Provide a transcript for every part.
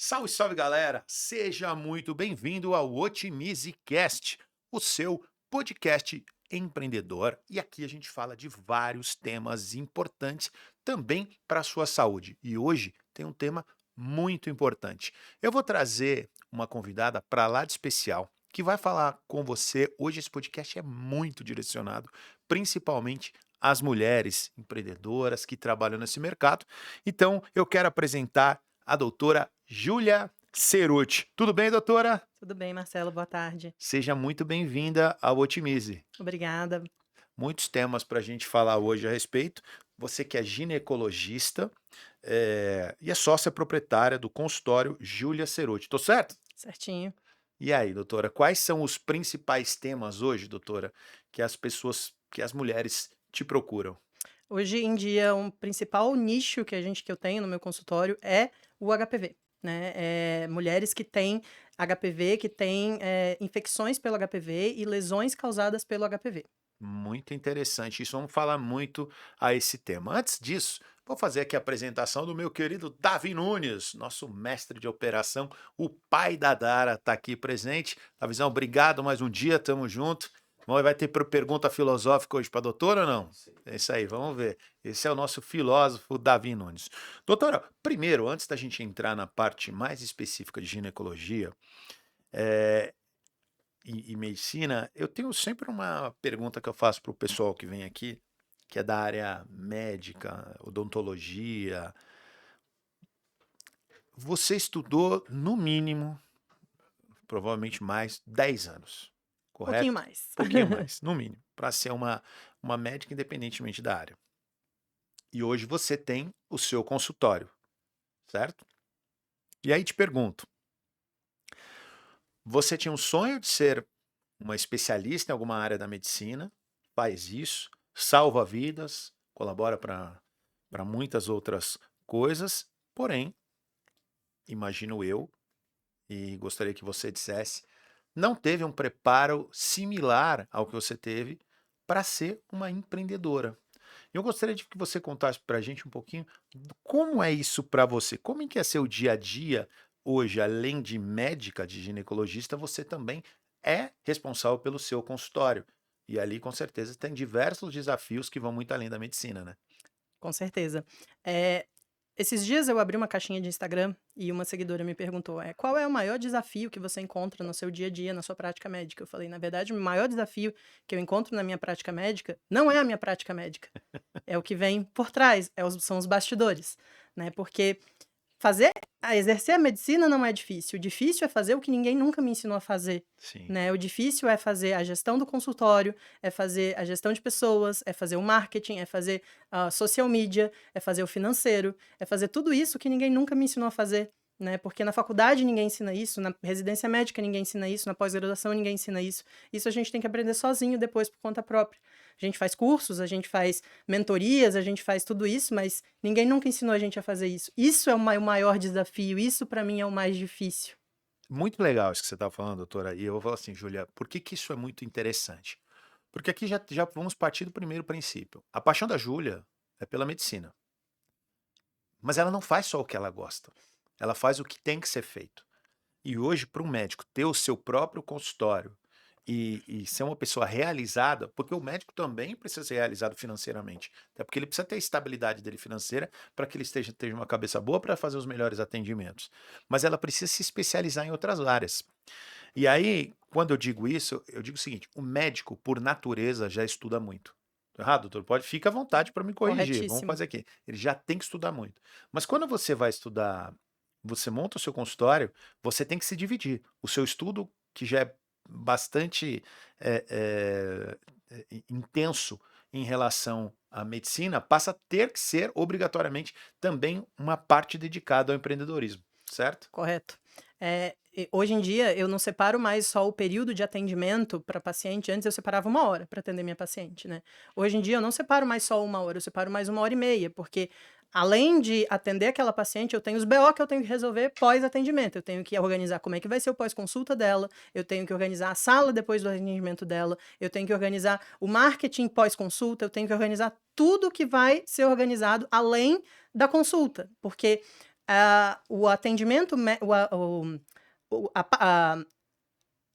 Salve, salve galera! Seja muito bem-vindo ao OtimizeCast, o seu podcast empreendedor. E aqui a gente fala de vários temas importantes também para a sua saúde. E hoje tem um tema muito importante. Eu vou trazer uma convidada para lá de especial que vai falar com você. Hoje esse podcast é muito direcionado, principalmente às mulheres empreendedoras que trabalham nesse mercado. Então, eu quero apresentar a doutora Júlia Cerutti. Tudo bem, doutora? Tudo bem, Marcelo, boa tarde. Seja muito bem-vinda ao Otimize. Obrigada. Muitos temas para a gente falar hoje a respeito. Você que é ginecologista e é sócia proprietária do consultório Júlia Cerutti. Tô certo? Certinho. E aí, doutora, quais são os principais temas hoje, doutora, que as pessoas, que as mulheres te procuram? Hoje em dia, um principal nicho que eu tenho no meu consultório é o HPV, né? Mulheres que têm HPV, que têm infecções pelo HPV e lesões causadas pelo HPV. Muito interessante isso, vamos falar muito a esse tema. Antes disso, vou fazer aqui a apresentação do meu querido Davi Nunes, nosso mestre de operação, o pai da Dara, está aqui presente. Davizão, obrigado mais um dia, tamo junto. Vai ter pergunta filosófica hoje para a doutora ou não? É isso aí, vamos ver. Esse é o nosso filósofo Davi Nunes. Doutora, primeiro, antes da gente entrar na parte mais específica de ginecologia, eh, e medicina, eu tenho sempre uma pergunta que eu faço para o pessoal que vem aqui, que é da área médica, odontologia. Você estudou, no mínimo, provavelmente mais, 10 anos, Um pouquinho correto? mais. Pouquinho mais, no mínimo, para ser uma médica independentemente da área. E hoje você tem o seu consultório, certo? E aí te pergunto, você tinha um sonho de ser uma especialista em alguma área da medicina, faz isso, salva vidas, colabora para muitas outras coisas, porém, imagino eu, e gostaria que você dissesse, não teve um preparo similar ao que você teve para ser uma empreendedora. Eu gostaria de que você contasse para a gente um pouquinho como é isso para você, como é que é seu dia a dia hoje, além de médica, de ginecologista, você também é responsável pelo seu consultório. E ali, com certeza, tem diversos desafios que vão muito além da medicina, né? Com certeza. Eh, Esses dias eu abri uma caixinha de Instagram e uma seguidora me perguntou, qual é o maior desafio que você encontra no seu dia a dia, na sua prática médica? Eu falei, na verdade, o maior desafio que eu encontro na minha prática médica não é a minha prática médica, é o que vem por trás, são os bastidores, né? Porque exercer a medicina não é difícil, o difícil é fazer o que ninguém nunca me ensinou a fazer, Sim. né, o difícil é fazer a gestão do consultório, é fazer a gestão de pessoas, é fazer o marketing, é fazer a social media, é fazer o financeiro, é fazer tudo isso que ninguém nunca me ensinou a fazer, né, porque na faculdade ninguém ensina isso, na residência médica ninguém ensina isso, na pós-graduação ninguém ensina isso. Isso a gente tem que aprender sozinho depois por conta própria. A gente faz cursos, a gente faz mentorias, a gente faz tudo isso, mas ninguém nunca ensinou a gente a fazer isso. Isso é o maior desafio, isso para mim é o mais difícil. Muito legal isso que você está falando, doutora. E eu vou falar assim, Júlia, por que que isso é muito interessante? Porque aqui já vamos partir do primeiro princípio. A paixão da Júlia é pela medicina. Mas ela não faz só o que ela gosta. Ela faz o que tem que ser feito. E hoje, para um médico ter o seu próprio consultório e ser uma pessoa realizada, porque o médico também precisa ser realizado financeiramente, até porque ele precisa ter a estabilidade dele financeira para que ele esteja uma cabeça boa para fazer os melhores atendimentos. Mas ela precisa se especializar em outras áreas. E aí, quando eu digo isso, eu digo o seguinte: o médico, por natureza, já estuda muito. Tô errado, doutor? Fica à vontade para me corrigir. Vamos Corretíssimo. fazer aqui. Ele já tem que estudar muito. Mas quando você vai estudar, você monta o seu consultório, você tem que se dividir. O seu estudo, que já é bastante eh, eh, intenso em relação à medicina, passa a ter que ser obrigatoriamente também uma parte dedicada ao empreendedorismo, certo? Correto. Hoje em dia, eu não separo mais só o período de atendimento para paciente. Antes eu separava 1 hora para atender minha paciente, né? Hoje em dia eu não separo mais só 1 hora, eu separo mais 1 hora e meia, porque além de atender aquela paciente, eu tenho os BO que eu tenho que resolver pós-atendimento. Eu tenho que organizar como é que vai ser o pós-consulta dela, eu tenho que organizar a sala depois do atendimento dela, eu tenho que organizar o marketing pós-consulta, eu tenho que organizar tudo que vai ser organizado além da consulta, porque o atendimento,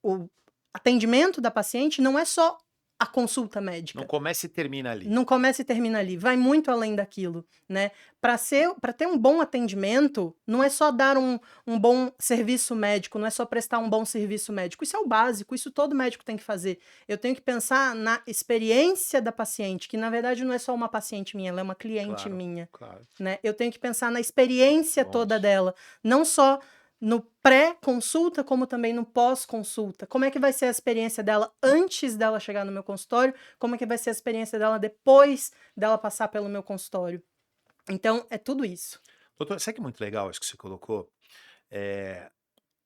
o atendimento da paciente não é só a consulta Não médica. começa e termina ali. Não começa e termina ali, vai muito além daquilo, né? Para ter um bom atendimento, não é só dar um bom serviço médico, não é só prestar um bom serviço médico. Isso é o básico, isso todo médico tem que fazer. Eu tenho que pensar na experiência da paciente, que na verdade não é só uma paciente minha, ela é uma cliente Claro, minha, claro. né? Eu tenho que pensar na experiência Bom toda isso. dela, não só no pré-consulta, como também no pós-consulta. Como é que vai ser a experiência dela antes dela chegar no meu consultório? Como é que vai ser a experiência dela depois dela passar pelo meu consultório? Então, é tudo isso. Doutor, sabe que é muito legal isso que você colocou?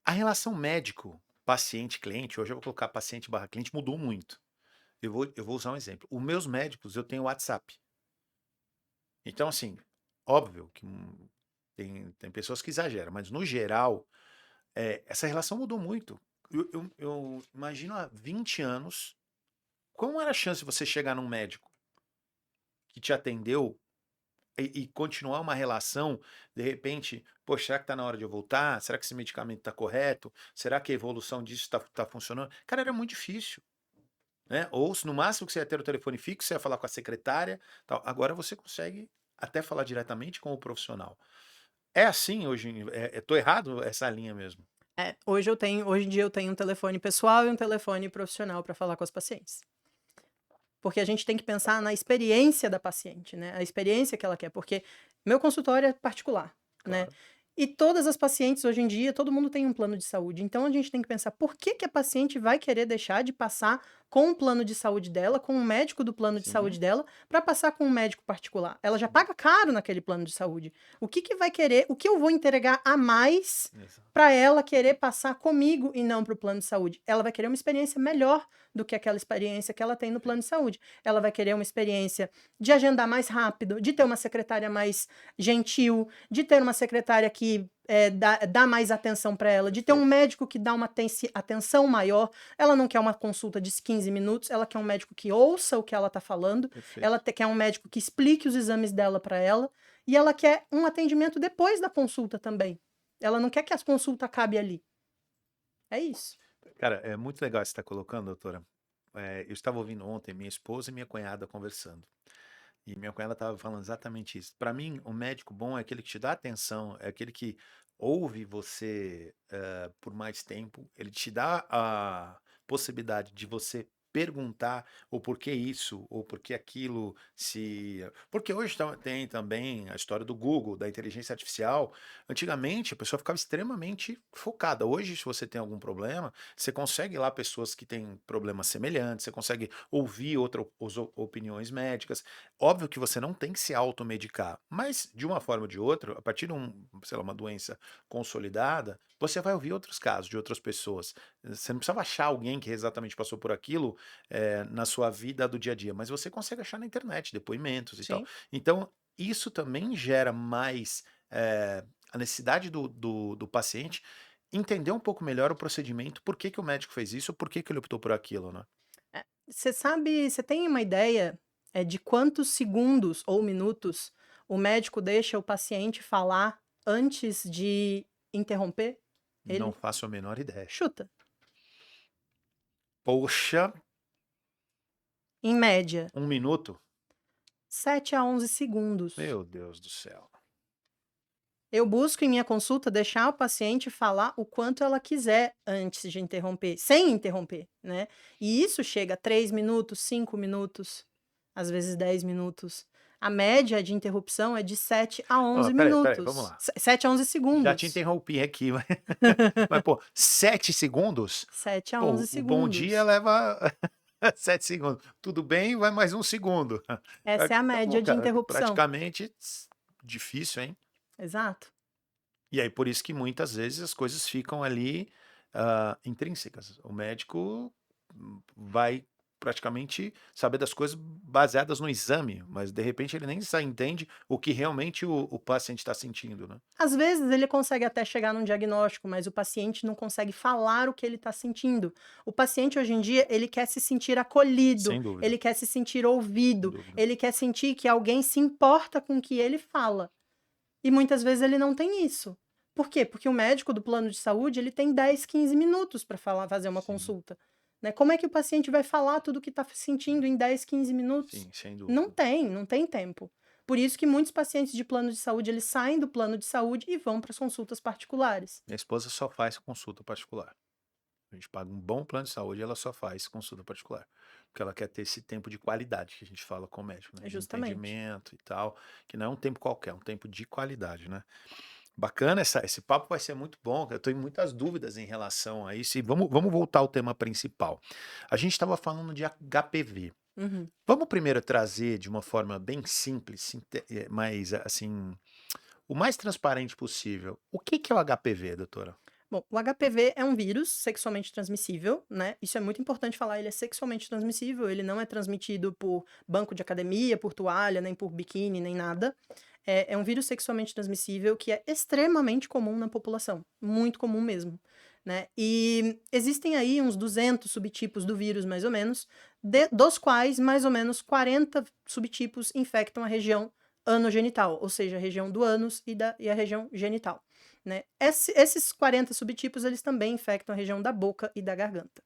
A relação médico-paciente-cliente, hoje eu vou colocar paciente/cliente, mudou muito. Eu vou usar um exemplo. Os meus médicos, eu tenho WhatsApp. Então, assim, óbvio que tem pessoas que exageram, mas no geral, essa relação mudou muito. Eu imagino há 20 anos, como era a chance de você chegar num médico que te atendeu e continuar uma relação, de repente, poxa, será que tá na hora de eu voltar? Será que esse medicamento tá correto? Será que a evolução disso tá funcionando? Cara, era muito difícil, né? Ou se no máximo que você ia ter o telefone fixo, você ia falar com a secretária, tal. Agora você consegue até falar diretamente com o profissional. É assim hoje, tô errado essa linha mesmo? Hoje em dia eu tenho um telefone pessoal e um telefone profissional para falar com as pacientes. Porque a gente tem que pensar na experiência da paciente, né? A experiência que ela quer, porque meu consultório é particular, né? Claro. E todas as pacientes hoje em dia, todo mundo tem um plano de saúde. Então a gente tem que pensar por que que a paciente vai querer deixar de passar com o plano de saúde dela, com o médico do plano de Sim. saúde dela, para passar com um médico particular. Ela já paga caro naquele plano de saúde. O que que vai querer, o que eu vou entregar a mais Exato. para ela querer passar comigo e não para o plano de saúde? Ela vai querer uma experiência melhor do que aquela experiência que ela tem no plano de saúde. Ela vai querer uma experiência de agendar mais rápido, de ter uma secretária mais gentil, de ter uma secretária que dá mais atenção para ela, de ter um Perfeito. médico que dá uma atenção maior. Ela não quer uma consulta de 15 minutos, ela quer um médico que ouça o que ela está falando, ela Perfeito. quer um médico que explique os exames dela para ela, e ela quer um atendimento depois da consulta também. Ela não quer que a consulta acabe ali. É isso. Cara, é muito legal isso que você está colocando, doutora. Eu estava ouvindo ontem minha esposa e minha cunhada conversando. E minha cunhada estava falando exatamente isso. Para mim, um médico bom é aquele que te dá atenção, é aquele que ouve você por mais tempo, ele te dá a possibilidade de você perguntar o porquê isso, ou porquê aquilo, se. Porque hoje tem também a história do Google, da inteligência artificial. Antigamente, a pessoa ficava extremamente focada. Hoje, se você tem algum problema, você consegue ir lá pessoas que têm problemas semelhantes, você consegue ouvir outras opiniões médicas. Óbvio que você não tem que se automedicar, mas de uma forma ou de outra, a partir de sei lá, uma doença consolidada, você vai ouvir outros casos de outras pessoas. Você não precisava achar alguém que exatamente passou por aquilo na sua vida do dia a dia, mas você consegue achar na internet depoimentos e tal. Sim. Então, isso também gera mais a necessidade do paciente entender um pouco melhor o procedimento, por que que o médico fez isso, por que que ele optou por aquilo, né? Você tem uma ideia de quantos segundos ou minutos o médico deixa o paciente falar antes de interromper Não ele? faço a menor ideia. Chuta. Poxa, Em média, 1 minuto? 7 a 11 segundos. Meu Deus do céu. Eu busco em minha consulta deixar o paciente falar o quanto ela quiser antes de interromper, sem interromper, né? E isso chega a 3 minutos, 5 minutos, às vezes 10 minutos. A média de interrupção é de 7 a Ó, 11 peraí, vamos minutos. lá. 7 a 11 Já te segundos. interrompi aqui, mas pô, 7 segundos? 7 a 11 Pô, o bom dia segundos. leva 7 segundos. Tudo bem, vai mais 1 segundo. Essa é a Tá bom, média de cara, interrupção. praticamente difícil, hein? Exato. E aí por isso que muitas vezes as coisas ficam ali intrínsecas. O médico vai praticamente saber das coisas baseadas no exame, mas de repente ele nem entende o que realmente o paciente está sentindo, né? Às vezes ele consegue até chegar num diagnóstico, mas o paciente não consegue falar o que ele está sentindo. O paciente hoje em dia, ele quer se sentir acolhido, Sem dúvida, ele quer se sentir sem ouvido, dúvida. ele quer sentir que alguém se importa com o que ele fala. E muitas vezes ele não tem isso. Por quê? Porque o médico do plano de saúde, ele tem 10, 15 minutos para fazer uma Sim, consulta, né. Como é que o paciente vai falar tudo o que está sentindo em 10, 15 minutos? sim, sem Não dúvida. tem, não tem tempo. Por isso que muitos pacientes de plano de saúde, eles saem do plano de saúde e vão para as consultas particulares. Minha esposa só faz consulta particular. A gente paga um bom plano de saúde e ela só faz consulta particular. Porque ela quer ter esse tempo de qualidade que a gente fala com o médico, né? De Justamente. entendimento e tal, que não é um tempo qualquer, é um tempo de qualidade, né? Bacana, esse papo vai ser muito bom. Eu tenho muitas dúvidas em relação a isso. E vamos voltar ao tema principal. A gente estava falando de HPV. Uhum. Vamos primeiro trazer de uma forma bem simples, mais assim, o mais transparente possível. O que que é o HPV, doutora? Bom, o HPV é um vírus sexualmente transmissível, né? Isso é muito importante falar, ele é sexualmente transmissível, ele não é transmitido por banco de academia, por toalha, nem por biquíni, nem nada. É um vírus sexualmente transmissível que é extremamente comum na população, muito comum mesmo, né? E existem aí uns 200 subtipos do vírus, mais ou menos, dos quais mais ou menos 40 subtipos infectam a região anogenital, ou seja, a região do ânus e a região genital. Né? Esses 40 subtipos, eles também infectam a região da boca e da garganta.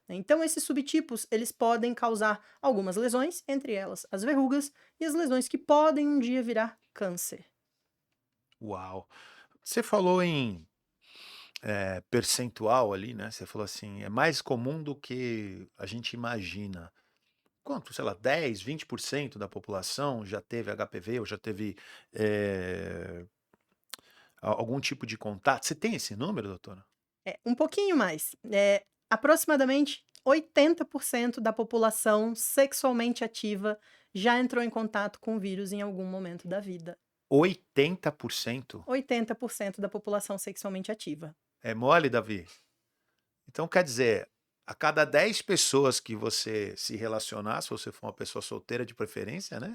Né? Então, esses subtipos, eles podem causar algumas lesões, entre elas as verrugas e as lesões que podem um dia virar câncer. Uau! Você falou em percentual ali, né? Você falou assim, é mais comum do que a gente imagina. Quanto, sei lá, 10, 20% da população já teve HPV ou já teve eh, algum tipo de contato? Você tem esse número, doutora? É, um pouquinho mais. Aproximadamente 80% da população sexualmente ativa já entrou em contato com o vírus em algum momento da vida. 80%? 80% da população sexualmente ativa. É mole, Davi? Então quer dizer, a cada 10 pessoas que você se relacionar, se você for uma pessoa solteira de preferência, né?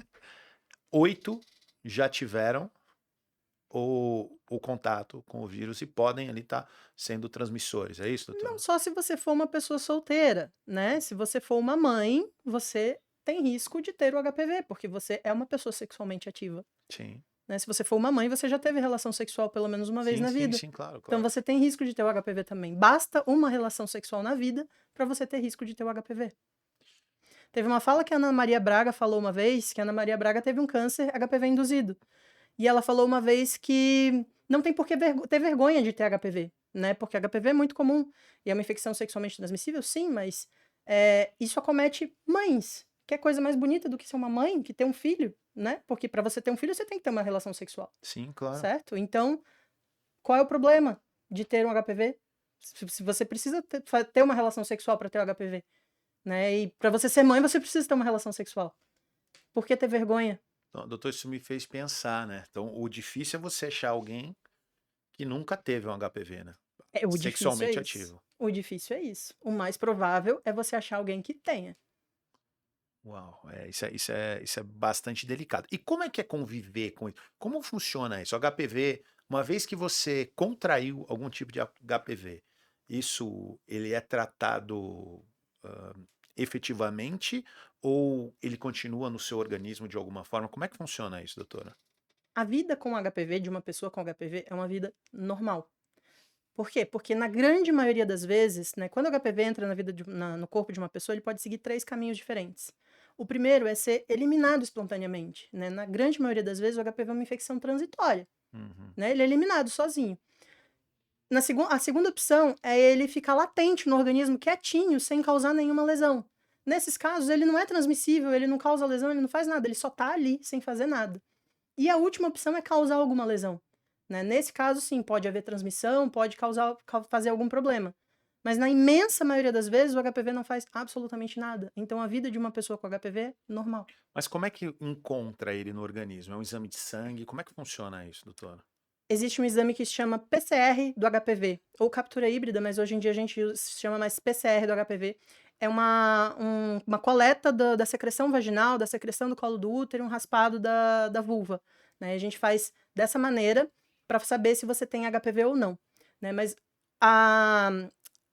8 já tiveram o contato com o vírus e podem ali estar sendo transmissores. É isso, Não doutora? só se você for uma pessoa solteira, né? Se você for uma mãe, você tem risco de ter o HPV, porque você é uma pessoa sexualmente ativa, Sim. né? Se você for uma mãe, você já teve relação sexual pelo menos uma vez Sim, na sim, vida. sim, claro, Então claro. você tem risco de ter o HPV também. Basta uma relação sexual na vida para você ter risco de ter o HPV. Teve uma fala que a Ana Maria Braga falou uma vez, que a Ana Maria Braga teve um câncer HPV induzido. E ela falou uma vez que não tem por que ter vergonha de ter HPV, né? Porque HPV é muito comum e é uma infecção sexualmente transmissível, sim, mas isso acomete mães. Que é coisa mais bonita do que ser uma mãe que tem um filho, né? Porque para você ter um filho, você tem que ter uma relação sexual, Sim, claro. certo? Então, qual é o problema de ter um HPV? Se você precisa ter uma relação sexual para ter o HPV, né? E para você ser mãe, você precisa ter uma relação sexual. Por que ter vergonha? Então, doutor, isso me fez pensar, né? Então, o difícil é você achar alguém que nunca teve um HPV, né? O difícil é Sexualmente isso. ativo. O difícil é isso. O mais provável é você achar alguém que tenha. Uau, isso é bastante delicado. E como é que é conviver com isso? Como funciona isso? O HPV, uma vez que você contraiu algum tipo de HPV, isso ele é tratado ah, efetivamente ou ele continua no seu organismo de alguma forma? Como é que funciona isso, doutora? A vida com HPV, de uma pessoa com HPV, é uma vida normal. Por quê? Porque na grande maioria das vezes, né, quando o HPV entra no corpo de uma pessoa, ele pode seguir 3 caminhos diferentes. O primeiro é ser eliminado espontaneamente, né? Na grande maioria das vezes, o HPV é uma infecção transitória, Uhum. né? Ele é eliminado sozinho. A segunda opção é ele ficar latente no organismo, quietinho, sem causar nenhuma lesão. Nesses casos, ele não é transmissível, ele não causa lesão, ele não faz nada, ele só tá ali sem fazer nada. E a última opção é causar alguma lesão, né? Nesse caso, sim, pode haver transmissão, pode fazer algum problema. Mas na imensa maioria das vezes, o HPV não faz absolutamente nada. Então, a vida de uma pessoa com HPV é normal. Mas como é que encontra ele no organismo? É um exame de sangue? Como é que funciona isso, doutora? Existe um exame que se chama PCR do HPV, ou captura híbrida, mas hoje em dia a gente chama mais PCR do HPV. É uma coleta da secreção vaginal, da secreção do colo do útero, um raspado da vulva. Né? A gente faz dessa maneira para saber se você tem HPV ou não. Né? Mas a,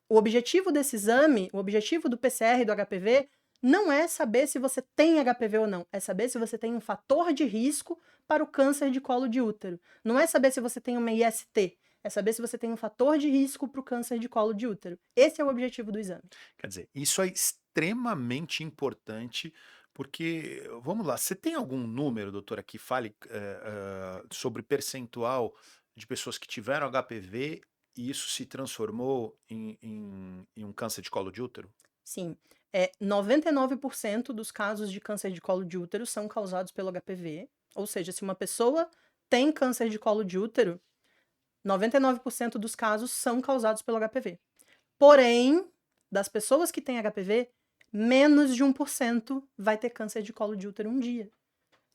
o objetivo desse exame, o objetivo do PCR do HPV, não é saber se você tem HPV ou não, é saber se você tem um fator de risco para o câncer de colo de útero. Não é saber se você tem uma IST, é saber se você tem um fator de risco para o câncer de colo de útero. Esse é o objetivo do exame. Quer dizer, isso é extremamente importante, porque, vamos lá, você tem algum número, doutora, que fale sobre percentual de pessoas que tiveram HPV e isso se transformou em um câncer de colo de útero? Sim, 99% dos casos de câncer de colo de útero são causados pelo HPV. Ou seja, se uma pessoa tem câncer de colo de útero, 99% dos casos são causados pelo HPV. Porém, das pessoas que têm HPV, menos de 1% vai ter câncer de colo de útero um dia.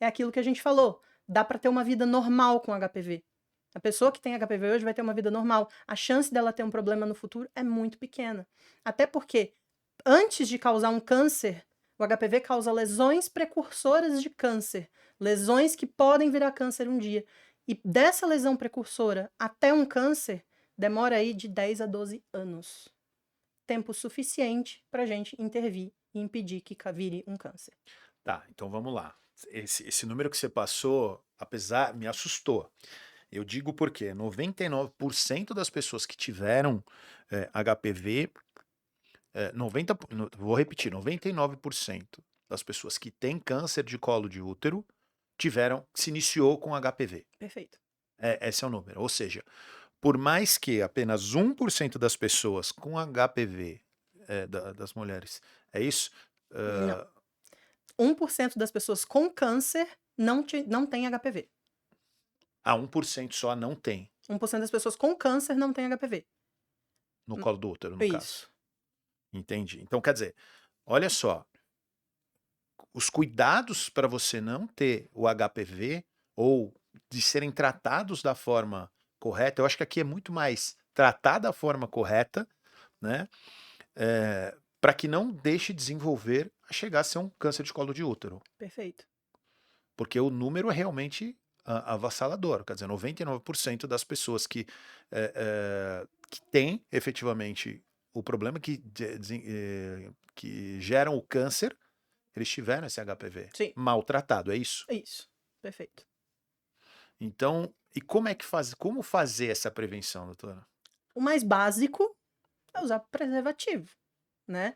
É aquilo que a gente falou. Dá para ter uma vida normal com HPV. A pessoa que tem HPV hoje vai ter uma vida normal. A chance dela ter um problema no futuro é muito pequena. Até porque, antes de causar um câncer, o HPV causa lesões precursoras de câncer. Lesões que podem virar câncer um dia. E dessa lesão precursora até um câncer, demora aí de 10 a 12 anos. Tempo suficiente para a gente intervir e impedir que vire um câncer. Tá, então vamos lá. Esse número que você passou, apesar, me assustou. Eu digo porque 99% das pessoas que tiveram HPV, 90, vou repetir, 99% das pessoas que têm câncer de colo de útero se iniciou com HPV. Perfeito. Esse é o número. Ou seja, por mais que apenas 1% das pessoas com HPV, das mulheres, é isso? Não. 1% das pessoas com câncer não tem HPV. 1% só não tem 1% das pessoas com câncer não tem HPV. no colo do útero, no caso. Isso. Entendi. Então, quer dizer, olha só, os cuidados para você não ter o HPV ou de serem tratados da forma correta, eu acho que aqui é muito mais tratar da forma correta, né? Para que não deixe desenvolver a chegar a ser um câncer de colo de útero. Perfeito. Porque o número é realmente avassalador. Quer dizer, 99% das pessoas que têm efetivamente o problema que geram o câncer, eles tiveram esse HPV. Sim. Maltratado, é isso? Isso. Perfeito. Então, e como fazer essa prevenção, doutora? O mais básico é usar preservativo, né?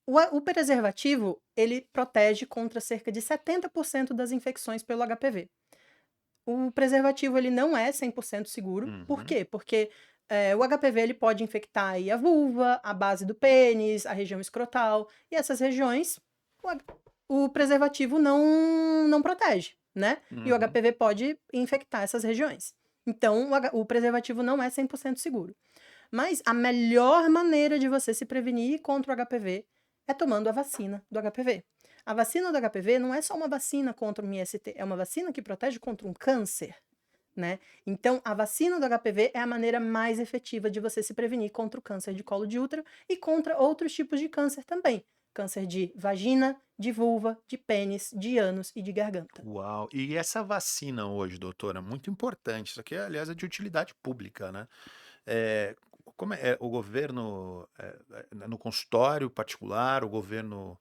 O preservativo, ele protege contra cerca de 70% das infecções pelo HPV. O preservativo, ele não é 100% seguro. Por Uhum. quê? Porque o HPV, ele pode infectar aí a vulva, a base do pênis, a região escrotal. E essas regiões, o preservativo não protege, né? E o Uhum. HPV pode infectar essas regiões. Então, o preservativo não é 100% seguro. Mas a melhor maneira de você se prevenir contra o HPV é tomando a vacina do HPV. A vacina do HPV não é só uma vacina contra um IST, é uma vacina que protege contra um câncer, né? Então, a vacina do HPV é a maneira mais efetiva de você se prevenir contra o câncer de colo de útero e contra outros tipos de câncer também. Câncer de vagina, de vulva, de pênis, de ânus e de garganta. Uau! E essa vacina hoje, doutora, muito importante. Isso aqui, aliás, é de utilidade pública, né? Como é o governo, no consultório particular, o governo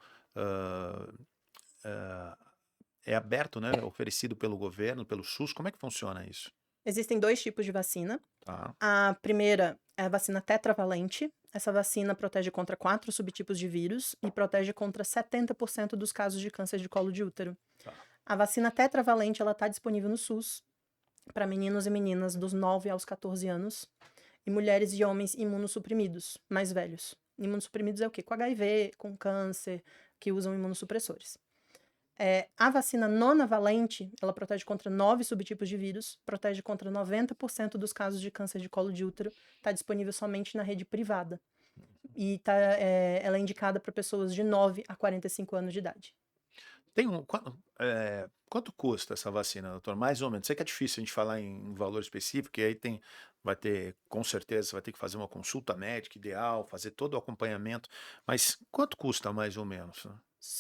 é aberto, né? Oferecido pelo governo, pelo SUS. Como é que funciona isso? Existem 2 tipos de vacina. Tá. A primeira é a vacina tetravalente. Essa vacina protege contra 4 subtipos de vírus e protege contra 70% dos casos de câncer de colo de útero. Tá. A vacina tetravalente, ela está disponível no SUS para meninos e meninas dos 9 aos 14 anos e mulheres e homens imunossuprimidos, mais velhos. Imunossuprimidos é o quê? Com HIV, com câncer, que usam imunossupressores. A vacina nonavalente, ela protege contra 9 subtipos de vírus, protege contra 90% dos casos de câncer de colo de útero, está disponível somente na rede privada. E ela é indicada para pessoas de 9 a 45 anos de idade. Quanto custa essa vacina, doutor? Mais ou menos. Sei que é difícil a gente falar em valor específico, e aí vai ter, com certeza, você vai ter que fazer uma consulta médica ideal, fazer todo o acompanhamento. Mas quanto custa mais ou menos, né?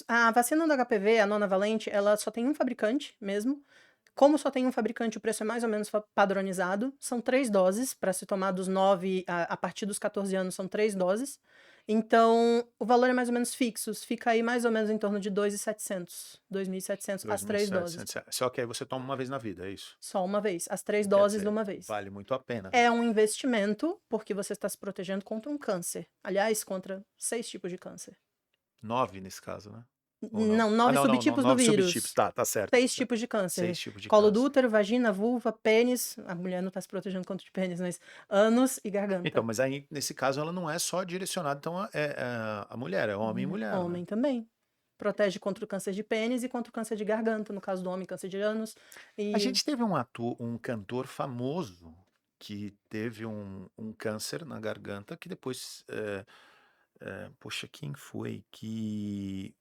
A vacina do HPV, a nonavalente, ela só tem um fabricante mesmo. Como só tem um fabricante, o preço é mais ou menos padronizado. São 3 doses para se tomar dos 9 a partir dos 14 anos, são 3 doses. Então, o valor é mais ou menos fixo, fica aí mais ou menos em torno de 2.700, 2.700 as 3 doses. R$ 2.700. Só que aí você toma uma vez na vida, é isso? Só uma vez, as 3 Quer doses de dizer, uma vez. vale muito a pena, né? É um investimento, porque você está se protegendo contra um câncer. Aliás, contra 6 tipos de câncer. 9 nesse caso, né? Ou não? Não, Ah, 9 não, não, não, subtipos do 9 subtipos. vírus. Tá certo, tá 6 certo. tipos de 6 câncer. tipos de Colo do câncer. útero, vagina, vulva, pênis. A mulher não está se protegendo contra o pênis, mas ânus e Então, garganta. mas aí, nesse caso, ela não é só direcionada, então, a mulher, é homem e mulher, né? Homem também. Protege contra o câncer de pênis e contra o câncer de garganta. No caso do homem, câncer de ânus. A E gente teve um cantor famoso que teve um câncer na garganta que depois, poxa, quem foi? Que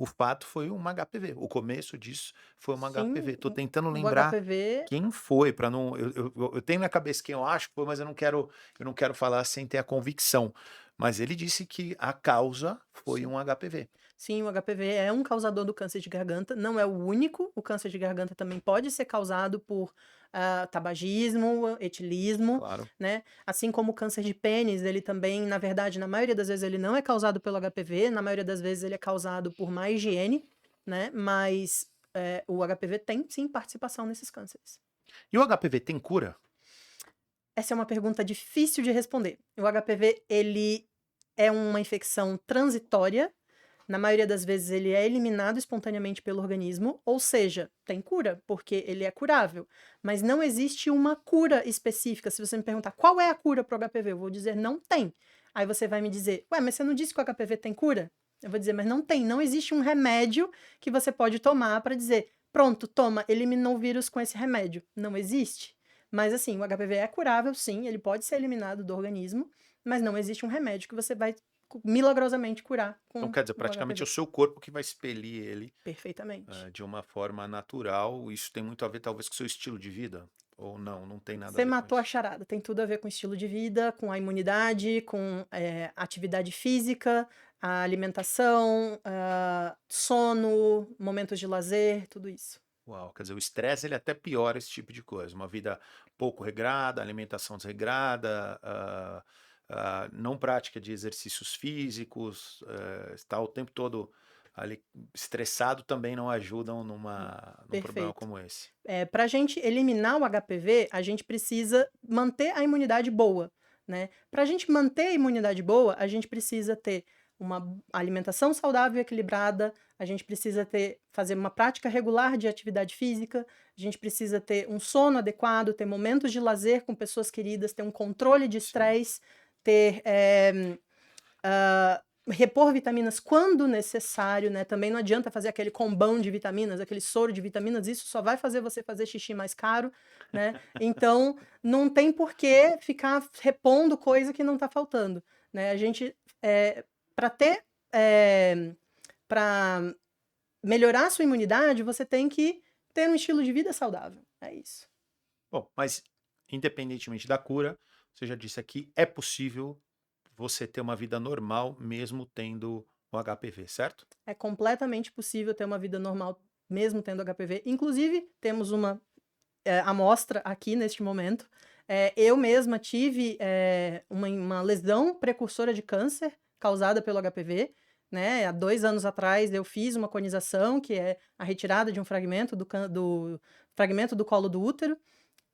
o fato foi uma HPV. O começo disso foi uma sim, HPV. Tô tentando o lembrar HPV. quem foi, para não. Eu tenho na cabeça quem eu acho que foi, mas eu não quero falar sem ter a convicção. Mas ele disse que a causa foi Sim. um HPV. Sim, o HPV é um causador do câncer de garganta, não é o único. O câncer de garganta também pode ser causado por tabagismo, etilismo, Claro. né? Assim como o câncer de pênis, ele também, na verdade, na maioria das vezes ele não é causado pelo HPV, na maioria das vezes ele é causado por má higiene, né? Mas o HPV tem sim participação nesses cânceres. E o HPV tem cura? Essa é uma pergunta difícil de responder. O HPV, ele é uma infecção transitória. Na maioria das vezes ele é eliminado espontaneamente pelo organismo, ou seja, tem cura, porque ele é curável. Mas não existe uma cura específica. Se você me perguntar qual é a cura para o HPV, eu vou dizer não tem. Aí você vai me dizer, ué, mas você não disse que o HPV tem cura? Eu vou dizer, mas não tem. Não existe um remédio que você pode tomar para dizer, pronto, toma, eliminou o vírus com esse remédio. Não existe. Mas assim, o HPV é curável, sim, ele pode ser eliminado do organismo, mas não existe um remédio que você vai milagrosamente curar Então, com quer dizer, o praticamente é o HPV. seu corpo que vai expelir ele Perfeitamente. de uma forma natural. Isso tem muito a ver, talvez, com o seu estilo de vida? Ou não? Não tem nada a Você ver com matou a isso? charada. Tem tudo a ver com estilo de vida, com a imunidade, com atividade física, a alimentação, sono, momentos de lazer, tudo isso. Uau, quer dizer, o estresse ele até piora esse tipo de coisa. Uma vida pouco regrada, alimentação desregrada, não prática de exercícios físicos, estar o tempo todo ali estressado também não ajudam num problema Perfeito. como esse. Para a gente eliminar o HPV, a gente precisa manter a imunidade boa, né? Para a gente manter a imunidade boa, a gente precisa ter uma alimentação saudável e equilibrada, a gente precisa fazer uma prática regular de atividade física, a gente precisa ter um sono adequado, ter momentos de lazer com pessoas queridas, ter um controle de Sim. estresse, ter repor vitaminas quando necessário, né? Também não adianta fazer aquele combão de vitaminas, aquele soro de vitaminas, isso só vai fazer você fazer xixi mais caro, né? Então, não tem por que ficar repondo coisa que não está faltando, né? A gente, para para melhorar a sua imunidade, você tem que ter um estilo de vida saudável. É isso. Bom, mas independentemente da cura, você já disse aqui, é possível você ter uma vida normal mesmo tendo o HPV, certo? É completamente possível ter uma vida normal mesmo tendo HPV. Inclusive, temos uma amostra aqui neste momento. Eu mesma tive uma lesão precursora de câncer causada pelo HPV. Né? Há 2 anos atrás eu fiz uma conização, que é a retirada de um fragmento do fragmento do colo do útero,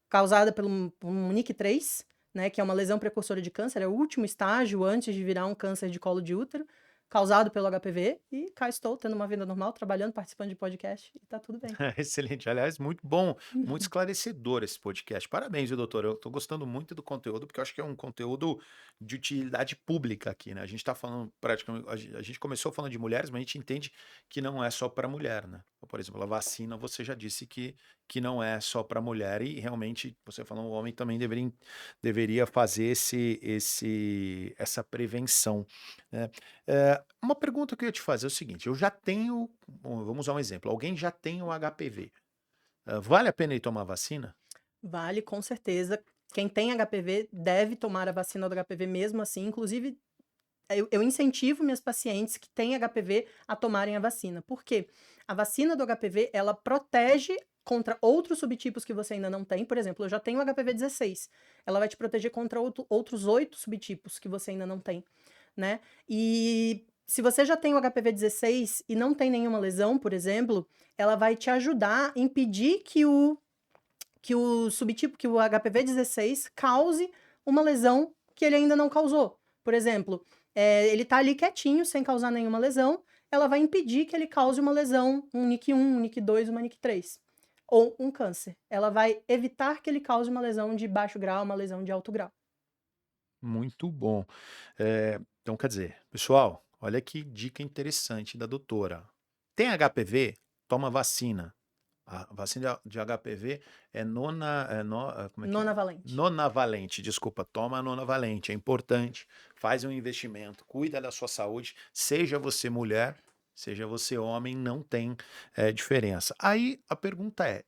causada por um NIC3, né? Que é uma lesão precursora de câncer, é o último estágio antes de virar um câncer de colo de útero, causado pelo HPV, e cá estou tendo uma vida normal, trabalhando, participando de podcast, e tá tudo bem. Excelente. Aliás, muito bom, muito esclarecedor esse podcast. Parabéns, viu, doutor? Eu estou gostando muito do conteúdo, porque eu acho que é um conteúdo de utilidade pública aqui, né? A gente está falando praticamente. A gente começou falando de mulheres, mas a gente entende que não é só para mulher, né? Por exemplo, a vacina, você já disse que não é só para mulher, e realmente, você falou, o homem também deveria fazer essa prevenção, né? Uma pergunta que eu ia te fazer é o seguinte: eu já tenho, vamos usar um exemplo, alguém já tem o HPV. Vale a pena ele tomar vacina? Vale, com certeza. Quem tem HPV deve tomar a vacina do HPV mesmo assim. Inclusive, eu incentivo minhas pacientes que têm HPV a tomarem a vacina. Por quê? A vacina do HPV, ela protege contra outros subtipos que você ainda não tem. Por exemplo, eu já tenho HPV 16. Ela vai te proteger contra outros 8 subtipos que você ainda não tem. né. E se você já tem o HPV-16 e não tem nenhuma lesão, por exemplo, ela vai te ajudar a impedir que o HPV-16 cause uma lesão que ele ainda não causou. Por exemplo, ele tá ali quietinho, sem causar nenhuma lesão, ela vai impedir que ele cause uma lesão, um NIC1, um NIC2, uma NIC3, ou um câncer. Ela vai evitar que ele cause uma lesão de baixo grau, uma lesão de alto grau. Muito bom. Então, quer dizer, pessoal, olha que dica interessante da doutora. Tem HPV? Toma vacina. A vacina de HPV é como é que é? Nonavalente. Nonavalente, desculpa, toma a nonavalente, é importante, faz um investimento, cuida da sua saúde, seja você mulher, seja você homem, não tem diferença. Aí a pergunta é,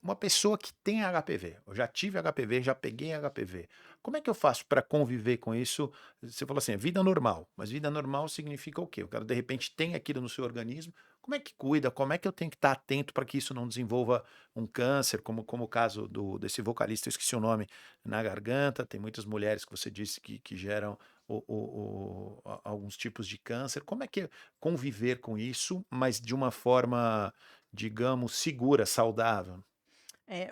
uma pessoa que tem HPV, eu já tive HPV, já peguei HPV. Como é que eu faço para conviver com isso? Você falou assim, é vida normal, mas vida normal significa o quê? O cara de repente tem aquilo no seu organismo. Como é que cuida? Como é que eu tenho que estar atento para que isso não desenvolva um câncer, como o caso desse vocalista, eu esqueci o nome, na garganta. Tem muitas mulheres que você disse que geram alguns tipos de câncer. Como é que é conviver com isso, mas de uma forma, digamos, segura, saudável?